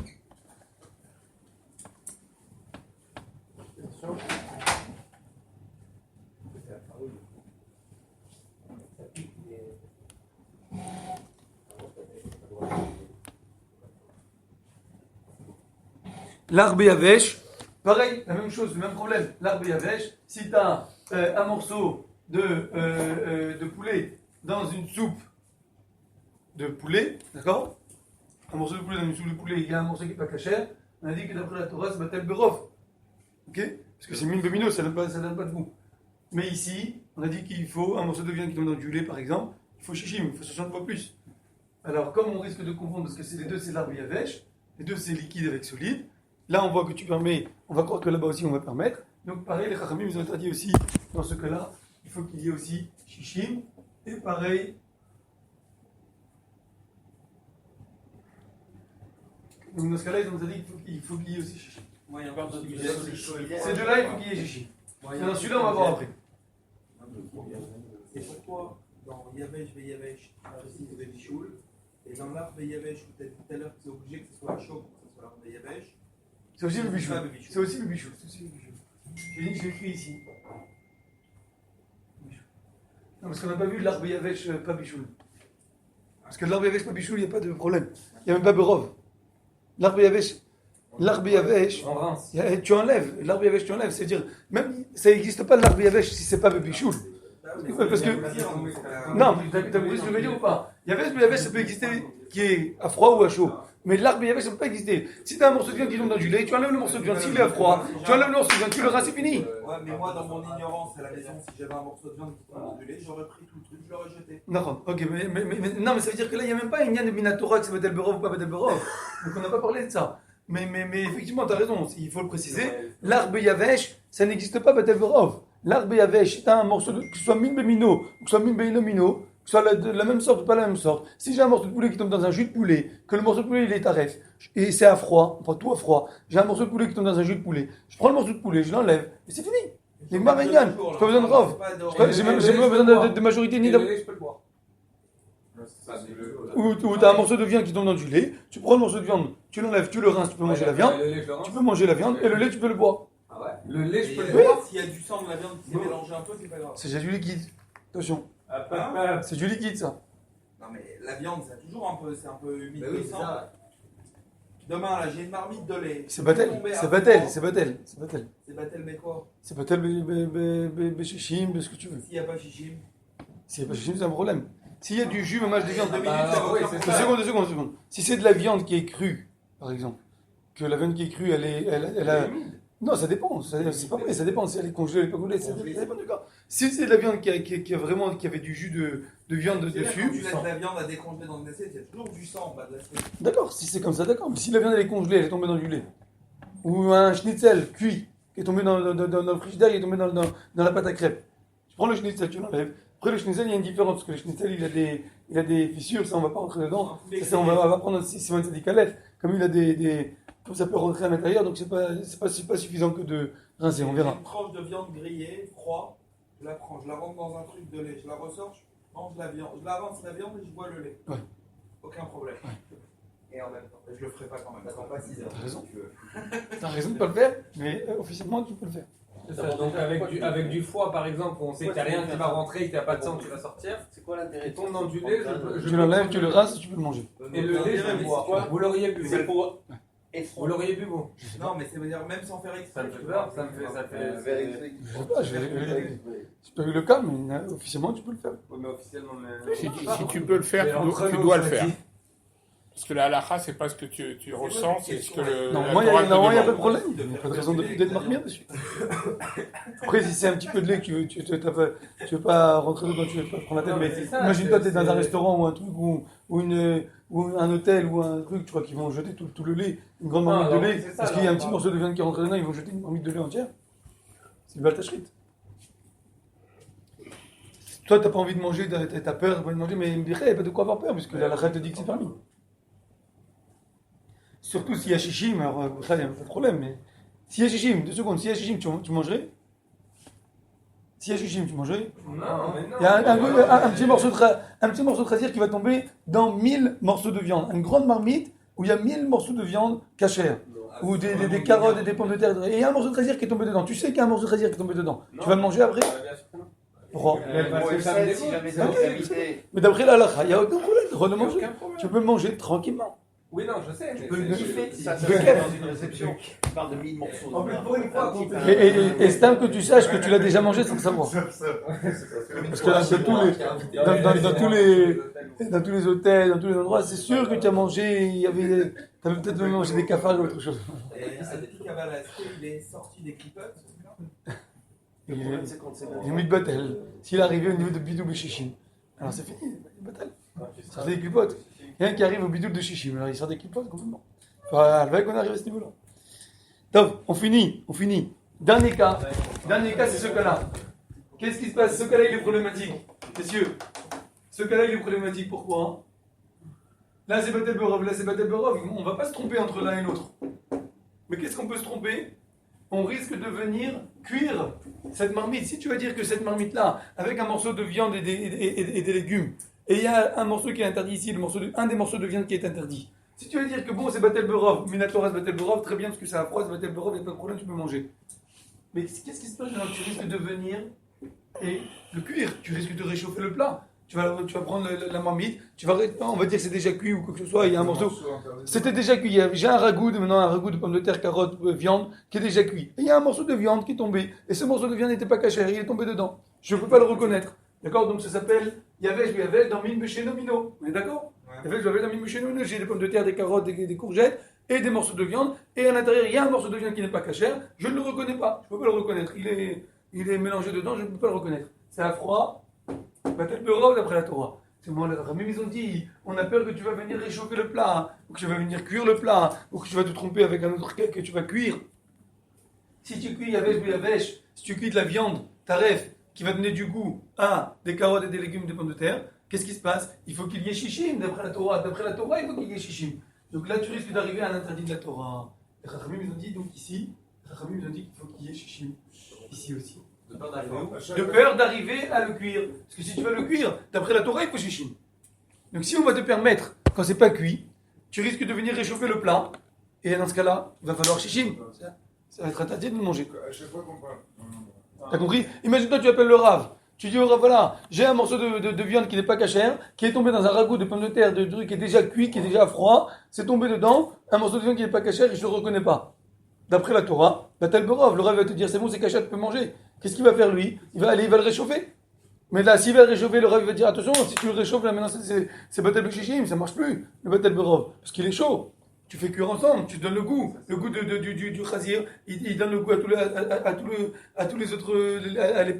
L'arbre Yavesh, pareil, la même chose, le même problème. L'arbre Yavesh, si tu as un morceau de poulet dans une soupe de poulet, d'accord? Un morceau de poulet dans une soupe de poulet, il y a un morceau qui n'est pas cachère, on a dit que d'après la Torah, c'est Batel Berov. Ok? Parce que c'est mine de minot, ça donne pas de goût. Mais ici, on a dit qu'il faut un morceau de viande qui tombe dans du lait, par exemple, il faut chichim, il faut 60 fois plus. Alors, comme on risque de confondre, parce que les deux c'est l'arbre Yavesh, les deux c'est liquide avec solide, là on voit que tu permets, on va croire que là-bas aussi on va permettre. Donc pareil, les Chachamim ils ont interdit aussi, dans ce cas-là, il faut qu'il y ait aussi chichim, et pareil, donc dans ce cas-là ils ont interdit qu'il faut qu'il y ait aussi chichim. Ces deux-là, il faut qu'il y ait chichim. Dans celui-là on va voir après. Et pourquoi dans Yavesh et Yavesh, c'est des bichoul, et dans l'arbre Yavesh, où tu as dit tout à l'heure que c'est obligé que ce soit chaud pour que ce soit l'arbre Yavesh? C'est aussi le bichou. C'est aussi le bichou. J'ai écrit ici. Non, parce qu'on n'a pas vu l'arbre Yavesh pas bichou. Parce que l'arbre Yavesh pas bichou, il n'y a pas de problème. Il n'y a même pas Berov. L'arbre Yavesh, tu enlèves. L'arbre Yavesh, tu enlèves. C'est-à-dire, même ça n'existe pas l'arbre Yavesh si c'est pas bichou. Parce que. Non, tu as compris ce que je veux dire ou pas? Yavesh, ça peut exister qui est à froid ou à chaud. Mais l'arbre Yavesh, ça ne peut pas exister. Si tu as un morceau de viande qui tombe dans du lait, tu enlèves le morceau de viande. S'il est à froid, tu enlèves le morceau de viande, tu le rinces, c'est fini. Ouais, mais moi, dans mon ignorance à la maison, si j'avais un morceau de viande qui tombe dans du lait, j'aurais pris tout le truc, je l'aurais jeté. D'accord, ok, non, mais ça veut dire que là, il n'y a même pas une de Minatora que c'est Batel Berov ou pas Batel Berov. Donc on n'a pas parlé de ça. Mais effectivement, tu as raison, il faut le préciser. L'arbre Yavesh, ça n'existe pas Batel Berov. L'arbre Yavesh, si tu as un morceau que ce soit min bemino, que ce soit min be'inomino, que ce soit la même sorte ou pas la même sorte. Si j'ai un morceau de poulet qui tombe dans un jus de poulet, que le morceau de poulet il est taref, et c'est à froid, on prend tout à froid, j'ai un morceau de poulet qui tombe dans un jus de poulet, je prends le morceau de poulet, je l'enlève, et c'est fini. Les marignan, je n'ai pas besoin de rov, j'ai même pas besoin de majorité ni je peux le boire. Ou tu as un morceau de viande qui tombe dans du lait, tu prends le morceau de viande, tu l'enlèves, tu le rinces, tu peux manger la viande, et le lait tu peux le boire. Ah ouais, le lait je peux le Oui. boire. S'il y a du sang de la viande qui s'est mélangé un peu, c'est pas grave. C'est déjà du liquide, attention, c'est du liquide ça. Non, mais la viande, c'est un peu humide. Mais oui, de c'est sang. ça. Demain, là, j'ai une marmite de lait. C'est Batel, c'est Batel. C'est Batel, mais quoi? C'est Batel, Béchichim, ce que tu veux. S'il n'y a pas chichim. S'il n'y a pas chichim, c'est un problème. S'il y a du jus, mamage de viande, 2 minutes, ça va oui, aucun c'est problème. Deux secondes. Si c'est de la viande qui est crue, par exemple, que la viande qui est crue, elle a... Non, ça dépend, c'est pas vrai, ça dépend si elle est congelée ou elle est pas congelée, ça dépend du cas. Si c'est de la viande qui avait du jus de viande C'est-à-dire, dessus, quand tu laisses la viande à décongeler dans le assiette, il y a toujours du sang en bas de l'assiette. d'accord, si c'est comme ça, d'accord, mais si la viande elle est congelée, elle est tombée dans du lait, ou un schnitzel cuit, qui est tombé dans le frigidaire, il est tombé dans la pâte à crêpes, tu prends le schnitzel, tu l'enlèves. Après le schnitzel, il y a une différence, parce que le schnitzel, il a des fissures, ça on va pas rentrer dedans, ça on va prendre si on des calèches, comme il a comme ça peut rentrer à l'intérieur, donc c'est pas suffisant que de rincer, on verra. Une tranche de viande grillée, froid, je la prends, je la rentre dans un truc de lait, je la ressors, je mange la viande, je avance la viande et je bois le lait. Ouais. Aucun problème. Et en même temps. Et je le ferai pas quand même. T'attends pas 6 heures. T'as raison. Tu veux. T'as raison de ne pas le faire, mais officiellement, tu peux le faire. C'est ça, donc avec du foie par exemple, on sait qu'il n'y a rien qui va rentrer, qu'il n'y a pas de sang qui va sortir. C'est quoi l'intérêt Il tombe dans du lait, Tu l'enlèves, tu le rinces et tu peux le manger. Et le lait, je vais boire. Vous l'auriez bu. C'est pour. Vous l'auriez bu, vous. Non, mais c'est dire même sans faire Ça exprès. me fait peur, ça fait. Je sais pas, c'est pas eu le cas, mais officiellement, tu peux le faire. Oui, mais officiellement, mais. Si tu peux le faire, tu dois le faire. Parce que la halakha, c'est pas ce que tu ressens, c'est ce que le. Non, la moi, il Torah te n'y a pas de demande. problème. Il n'y a pas de raison d'être marmire dessus. Après, si c'est un petit peu de lait que tu veux pas rentrer dedans, tu veux pas prendre la tête, Non, mais mais c'est ça, imagine-toi, tu es dans un c'est- restaurant ou un truc, ou un hôtel ou un truc, tu crois qu'ils vont jeter tout le lait, une grande marmite Non, de non, lait, c'est ça, parce qu'il y a un non, petit non. morceau de viande qui rentre dedans, ils vont jeter une marmite de lait entière. C'est une baltachrit. Toi, t'as pas envie de manger, t'as peur, t'as pas envie de manger, mais il n'y a pas de quoi avoir peur, puisque la halakha te dit que c'est permis. Surtout s'il y a chichim, alors ça, il n'y a pas de problème, mais s'il y a chichim, 2 secondes, s'il y a chichim, tu mangerais? S'il y a chichim, tu mangerais? Non, mais non. Il y a un petit morceau de khazir qui va tomber dans 1000 morceaux de viande. Une grande marmite où il y a 1000 morceaux de viande cachère. Ou des carottes et des pommes de terre. Et il y a un morceau de khazir qui est tombé dedans. Tu sais qu'il y a un morceau de khazir qui est tombé dedans. Tu vas le manger après? Pourquoi? Pour une scène, si jamais ça vous invité. Mais d'après la halakha, il n'y a aucun problème. Tu dois le manger. Tu peux le manger tranquillement. Oui, non, je sais. peux le kiffer. Ça se fait dans une réception. Tu parles de 1000 morceaux. En plus, pour une fois, qu'on te- Et c'est que tu saches que tu l'as déjà mangé sans le savoir. Parce que dans tous les hôtels, dans tous les endroits, c'est sûr que tu as mangé, tu avais peut-être même mangé des cafards ou autre chose. Et ce petit Kabbalah, est-ce qu'il est sorti des clipotes? Il est mis de battle. S'il est arrivé au niveau de Bidou Béchichim, alors c'est fini, il est battle. Il sort des clipotes. Il y a un qui arrive au Bidou de Chichim, alors il sort des clipotes complètement. Enfin, le mec, on arrive à ce niveau-là. Donc, on finit. Dernier cas, c'est ce cas-là. Qu'est-ce qui se passe? Ce cas-là, il est problématique. Messieurs, ce cas-là, il est problématique. Pourquoi? Là, c'est Batel Berov, là, c'est Batel Berov. On ne va pas se tromper entre l'un et l'autre. Mais qu'est-ce qu'on peut se tromper? On risque de venir cuire cette marmite. Si tu vas dire que cette marmite-là, avec un morceau de viande et des légumes, et il y a un morceau qui est interdit ici, un des morceaux de viande qui est interdit. Si tu veux dire que bon, c'est Batel Berov, Minatora, c'est Batel Berov, très bien, parce que c'est à froid, c'est Batel Berov, il n'y a pas de problème, tu peux manger. Mais qu'est-ce qui se passe? Tu risques de venir et le cuire, tu risques de réchauffer le plat. Tu vas prendre la marmite, on va dire que c'est déjà cuit ou quoi que ce soit, il y a un morceau. C'était déjà cuit, j'ai un ragoût de pommes de terre, carottes, viande, qui est déjà cuit. Et il y a un morceau de viande qui est tombé, et ce morceau de viande n'était pas caché, il est tombé dedans. Je ne peux pas le reconnaître. D'accord? Donc ça s'appelle Yavesh dans Min Beshenomino. On est d'accord? Yavesh dans Min Beshenomino, j'ai des pommes de terre, des carottes, des courgettes, et des morceaux de viande, et à l'intérieur, il y a un morceau de viande qui n'est pas caché, je ne le reconnais pas, je ne peux pas le reconnaître. Il est mélangé dedans, je ne peux pas le reconnaître. C'est à froid. Batel Berov d'après la Torah. C'est moi, mais ils ont dit, on a peur que tu vas venir réchauffer le plat, ou que tu vas venir cuire le plat, ou que tu vas te tromper avec un autre cake que tu vas cuire. Si tu cuis Yavesh, si tu cuis de la viande, taref, qui va donner du goût à des carottes et des légumes, des pommes de terre, qu'est-ce qui se passe? Il faut qu'il y ait chichim d'après la Torah. D'après la Torah, il faut qu'il y ait chichim. Donc là, tu risques d'arriver à l'interdit de la Torah. Les Chachamim, ils ont dit, donc ici, les Chachamim, ils ont dit qu'il faut qu'il y ait chichim. Ici aussi. De peur d'arriver à le cuire. Parce que si tu veux le cuire, d'après la Torah, il faut chichim. Donc si on va te permettre, quand c'est pas cuit, tu risques de venir réchauffer le plat. Et dans ce cas-là, il va falloir chichim. Ça va être interdit de le manger. À chaque fois qu'on parle. T'as compris? Imagine-toi, tu appelles le Rav. Tu dis au Rav, voilà, j'ai un morceau de viande qui n'est pas cachère, qui est tombé dans un ragoût de pommes de terre, de trucs qui est déjà cuit, qui est déjà froid. C'est tombé dedans, un morceau de viande qui n'est pas cachère et je ne le reconnais pas. D'après la Torah, Batel Berov, le Rav va te dire, c'est bon, c'est cachère, tu peux manger. Qu'est-ce qu'il va faire lui? Il va le réchauffer. Mais là, s'il va le réchauffer, le Rav va dire, attention, si tu le réchauffes, là maintenant c'est Batel Beshishim, ça marche plus, le Batel Berov, parce qu'il est chaud. Tu fais cuire ensemble, tu donnes le goût du chazir, il donne le goût à tous les autres,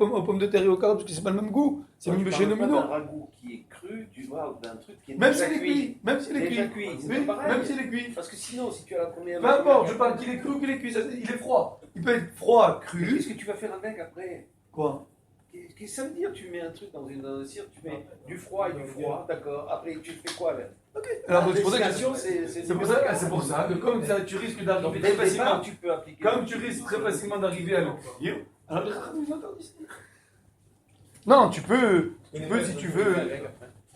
aux pommes de terre et aux carottes, parce que c'est pas le même goût. C'est même chez Nomino. Un ragoût qui est cru, tu vois, d'un truc qui est Même déjà s'il est cuit, même s'il est Déjà cuit. cuit, c'est Oui, pas pareil. même s'il est cuit. Parce que sinon, si tu as la première. Peu importe, je parle qu'il est cru ou qu'il est cuit, il est froid. Il peut être froid, Mais cru. qu'est-ce que tu vas faire avec après? Quoi? Qu'est-ce que ça veut dire? Tu mets un truc dans un cire, tu mets du froid et du froid, d'accord. Après, tu fais quoi avec? Alors, La c'est pour ça que destination, c'est pour ça que comme ça, tu risques d'arriver très facilement. tu peux appliquer. Comme tu risques très facilement d'arriver à le cuire, alors les Chachamim ils interdisent. Non, tu peux si tu veux.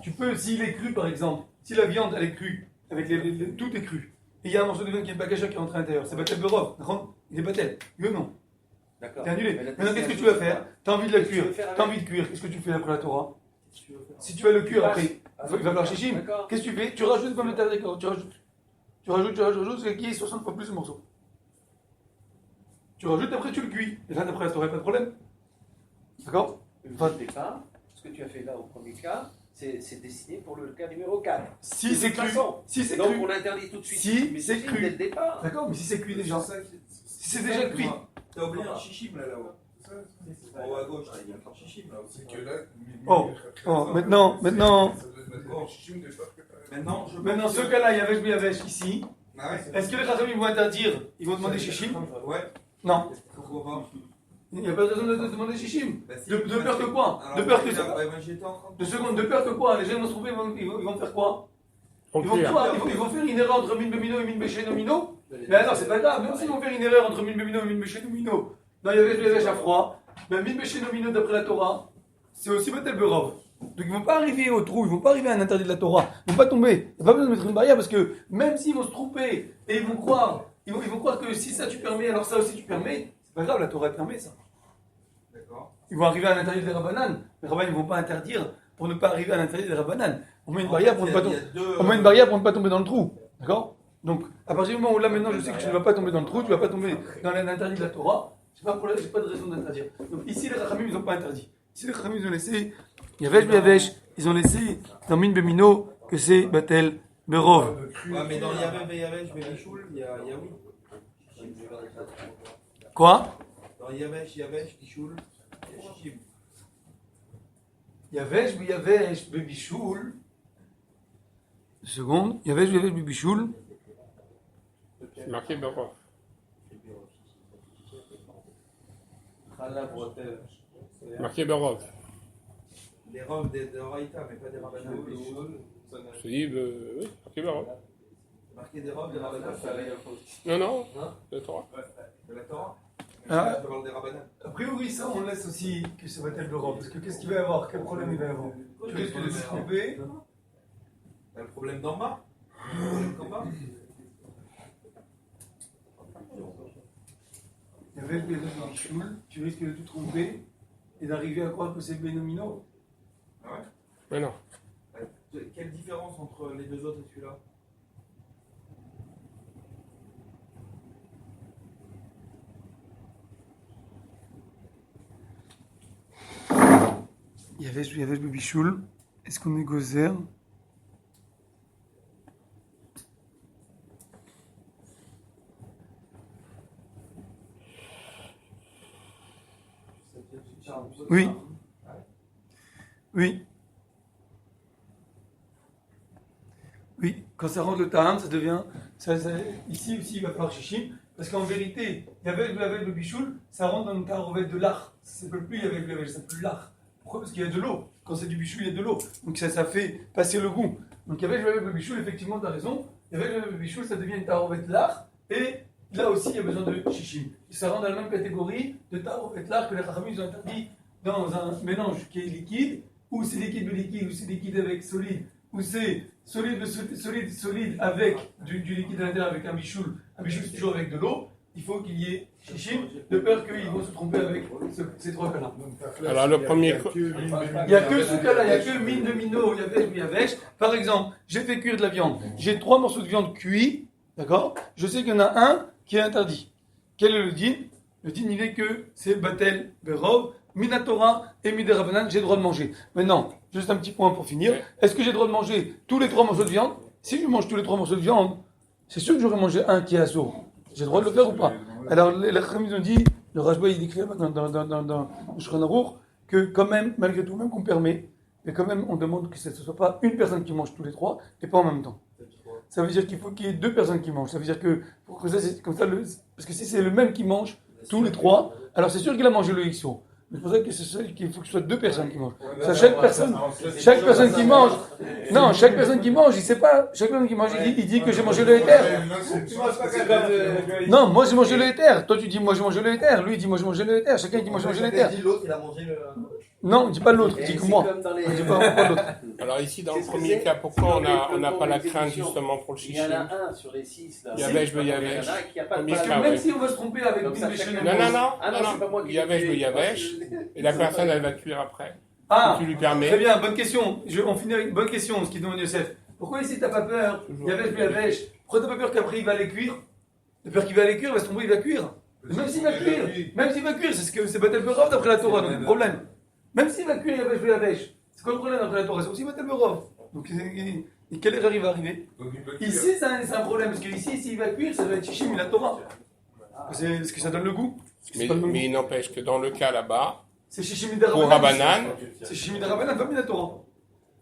Tu peux, s'il est cru par exemple, si la viande elle est crue, avec tout est cru, et il y a un morceau de viande qui est bagacha qui est rentré à l'intérieur, c'est batel berov, il est batel, oui ou non? D'accord. T'es annulé. Maintenant qu'est-ce que tu vas faire? T'as envie de la cuire, qu'est-ce que tu fais après la Torah? Si tu vas le cuire après, il va falloir chichim. Qu'est-ce que tu fais? Tu rajoutes une pomme de terre, d'accord? Tu rajoutes, c'est qui est 60 fois plus de morceaux. Tu rajoutes, après tu le cuis. Et là, d'après la Torah, pas de problème. D'accord? Départ, ce que tu as fait là au premier cas, c'est destiné pour le cas numéro 4. Si c'est cru. Si c'est donc cru. on interdit tout de suite. Si mais c'est cru. Dès le départ. D'accord, mais si c'est cuit déjà. Si c'est déjà cuit. T'as oublié un chichim là-haut. En haut à gauche, il y a un chichim là aussi. C'est que là, Maintenant, Maintenant, ce cas-là, il y avait ici. Ah ouais. Est-ce que les Chachamim vont interdire? Ils vont demander chichim? Ouais. Non. Pourquoi pas? Il n'y a pas de raison de demander chichim. Bah, si, De peur que quoi? alors, De peur que moi, j'étais en train de... De seconde, de peur que quoi? Les gens vont se trouver, ils vont faire quoi? Ils vont faire une erreur entre min bemino et min bechenomino? Mais alors, c'est pas grave, même s'ils vont faire une erreur entre min bemino et min bechenomino, dans Yavesh à froid, ben min bechenomino d'après la Torah, c'est aussi batel berov. Donc ils vont pas arriver au trou, ils vont pas arriver à un interdit de la Torah, ils vont pas tomber. Il n'y a pas besoin de mettre une barrière parce que même s'ils vont se tromper et ils vont croire que si ça tu permets, alors ça aussi tu permets, c'est pas grave, la Torah permet ça. D'accord. Ils vont arriver à un interdit des Rabbanan. Les Rabbanan ne vont pas interdire pour ne pas arriver à l'interdit des Rabbanan. On met une barrière pour ne pas tomber. On met une barrière pour ne pas tomber dans le trou. D'accord? Donc, à partir du moment où là maintenant je sais que tu ne vas pas tomber dans le trou, tu ne vas pas tomber dans l'interdit de la Torah, j'ai pas de raison d'interdire. Donc ici les Chachamim ils n'ont pas interdit. Ici les Chachamim ils ont laissé Yavesh, ils ont laissé dans Min Bemino que c'est Batel Berov. Ouais, mais dans Yavesh, Bélichoul, il y a oui. Quoi? Dans Yavesh, Bichoul, il y a chichim. Yavesh, Bebichoul. Une seconde. Yavesh, Bebichoul. C'est marqué Berov. Marqué Berov. Les robes de Raïta, mais pas des Rabbanan. Je te dis, oui, marqué Berov. Marqué des robes de Rabbanan. Non, la Torah. De la Torah. Ah. Je parle des Rabbanan. A priori, ça, on laisse aussi que c'est Batel Berov. Parce que qu'est-ce qu'il va y avoir? Quel problème il va y avoir? Tu risques de se tromper. T'as le problème d'en bas? Le problème d'en bas? Yavesh, Bebichoul. Tu risques de te tromper et d'arriver à croire que c'est Benomino. Ah ouais? Mais non. Quelle différence entre les deux autres et celui-là? Yavesh, Bebichoul. Est-ce qu'on est gozer? Oui. Oui. Oui. Quand ça rentre le Taham, ça devient. Ici aussi, il va falloir chichim. Parce qu'en vérité, Yavesh, Bebichoul, ça rentre dans le Taharovet de l'art. Ça ne s'appelle plus Yavesh, ça s'appelle l'art. Pourquoi? Parce qu'il y a de l'eau. Quand c'est du bichou, il y a de l'eau. Donc ça fait passer le goût. Donc Yavesh, Bebichoul, effectivement, tu as raison. Yavesh, Bebichoul, ça devient une Taharovet de l'art. Et là aussi, il y a besoin de chichim. Ça rentre dans la même catégorie de Taharovet de l'art que les Chachamim ont interdit dans un mélange qui est liquide, ou c'est liquide de liquide, ou c'est liquide avec solide, ou c'est solide avec du liquide à l'intérieur avec un bichoul c'est toujours avec de l'eau, il faut qu'il y ait chichim, de peur qu'ils vont se tromper avec ces trois cas-là. Alors le premier. Il n'y a que ce cas-là, il n'y a que mine de mino, Yavesh. Par exemple, j'ai fait cuire de la viande, j'ai 3 morceaux de viande cuits, d'accord? Je sais qu'il y en a un qui est interdit. Quel est le din? Le din, il est que c'est Batel Berov, Minatora et Midé Rabbanan, j'ai le droit de manger. Maintenant, juste un petit point pour finir. Est-ce que j'ai le droit de manger tous les 3 morceaux de viande? Si je mange tous les 3 morceaux de viande, c'est sûr que j'aurais mangé un qui est assaut. J'ai le droit de le faire ou pas? Alors, les Chachamim ont dit, le Rashba il décrit dans le Shulchan Aruch, que quand même, malgré tout, même qu'on permet, mais quand même on demande que ce ne soit pas une personne qui mange tous les 3 et pas en même temps. Ça veut dire qu'il faut qu'il y ait 2 personnes qui mangent. Ça veut dire que, pour que ça, c'est comme ça, parce que si c'est le même qui mange tous les 3, alors c'est sûr qu'il a mangé le XO. C'est pour ça que c'est celui qu'il faut que ce soit deux personnes qui mangent. Ça, chaque personne qui mange, non, chaque personne qui mange, il sait pas, chaque personne qui mange, il dit que j'ai mangé le éther. Non, moi j'ai mangé le éther. Toi tu dis moi j'ai mangé le éther. Lui il dit moi j'ai mangé le éther. Chacun dit moi j'ai mangé le éther. L'autre, il a mangé le. Non, dis pas l'autre, dis que moi. Dis pas l'autre. Alors ici, dans le premier cas, pourquoi on n'a pas la crainte justement pour le Il y chichi? en a un sur les 6 là. Yavesh, Il y en a Yavesh. un qui a pas de Parce que problème. Même si on va se tromper avec Comme une ça, méchante. Non, non, non, Ah non, c'est pas moi qui Yavesh, l'ai fait. Yavesh, et la personne, elle va cuire après. Ah, Si tu lui très permets. bien, bonne question. On finit avec une bonne question, ce qui demande Youssef. Pourquoi ici t'as pas peur? Yavesh. Pourquoi t'as pas peur qu'après il va aller cuire? T'as peur qu'il va aller cuire, il va se tromper, il va cuire. Même s'il va cuire, c'est ce que c'est Batel Berov d'après la Torah, donc le problème. Même s'il va cuire, Yavesh. C'est quoi le problème d'après la Torah? C'est aussi Batel Berov. Donc quelle erreur il va arriver? Ici c'est un problème, parce que ici s'il va cuire, ça va être Shishim et la Torah. Parce que ça donne le goût. Mais il n'empêche que dans le cas là-bas, C'est Shishim pour Rabbanan, C'est Shishim de Rabbanan, pas la Torah.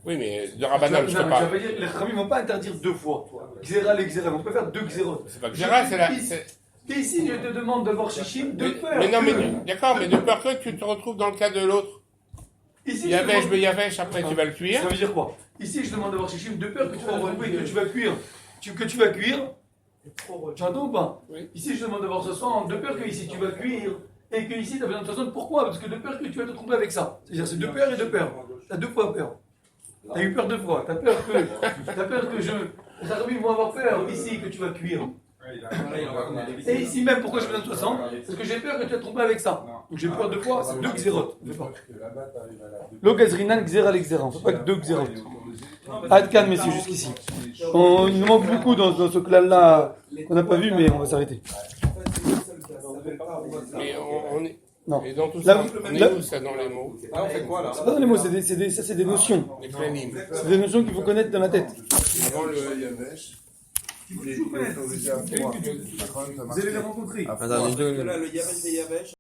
oui, mais de Rabbanan, je Non, te mais ça parle. veut dire, les Khamim ne vont pas interdire deux fois. Xéra, les Xéra, on peut faire deux Xérot. C'est pas Xéra, c'est la. Et ici, je te demande d'avoir Shishim de peur. Mais non, mais d'accord, mais de peur que tu te retrouves dans le cas de l'autre. Ici, Yavesh, Yavesh, après tu vas le cuire. Ça veut dire quoi? Ici, je demande d'avoir Shishim de peur que tu vas retrouver, que tu vas cuire. Que tu vas cuire. Tu entends ou pas? Oui. Ici, je demande d'avoir ce sang de peur que ici tu vas cuire. Et que ici, tu as besoin de ce sang. Pourquoi? Parce que de peur que tu vas te tromper avec ça. C'est-à-dire, c'est de peur et de peur. Tu as deux fois peur. Tu as eu peur deux fois. Tu as peur que je. Les Arabes vont avoir peur ici que tu vas cuire. Et ici même, pourquoi j'ai besoin de 60? Parce que j'ai peur que tu vas te tromper avec ça. Donc j'ai peur deux fois, c'est deux xérotes. Le gazrinan xéra les xéra. On ne fait pas que deux xérotes. Adkan, messieurs, jusqu'ici. Il nous manque beaucoup dans ce clan-là qu'on n'a pas vu, mais on va s'arrêter. Mais on est. Non. Et dans tout Là, ça, on est où ça dans les mots? Ah, on fait quoi là? C'est pas dans les mots, ça c'est des notions. Les clanim. C'est des notions qu'il faut connaître dans la tête. Avant le Yavesh, il est autorisé à boire. Vous allez les rencontrer. Là, le Yavesh et Yavesh.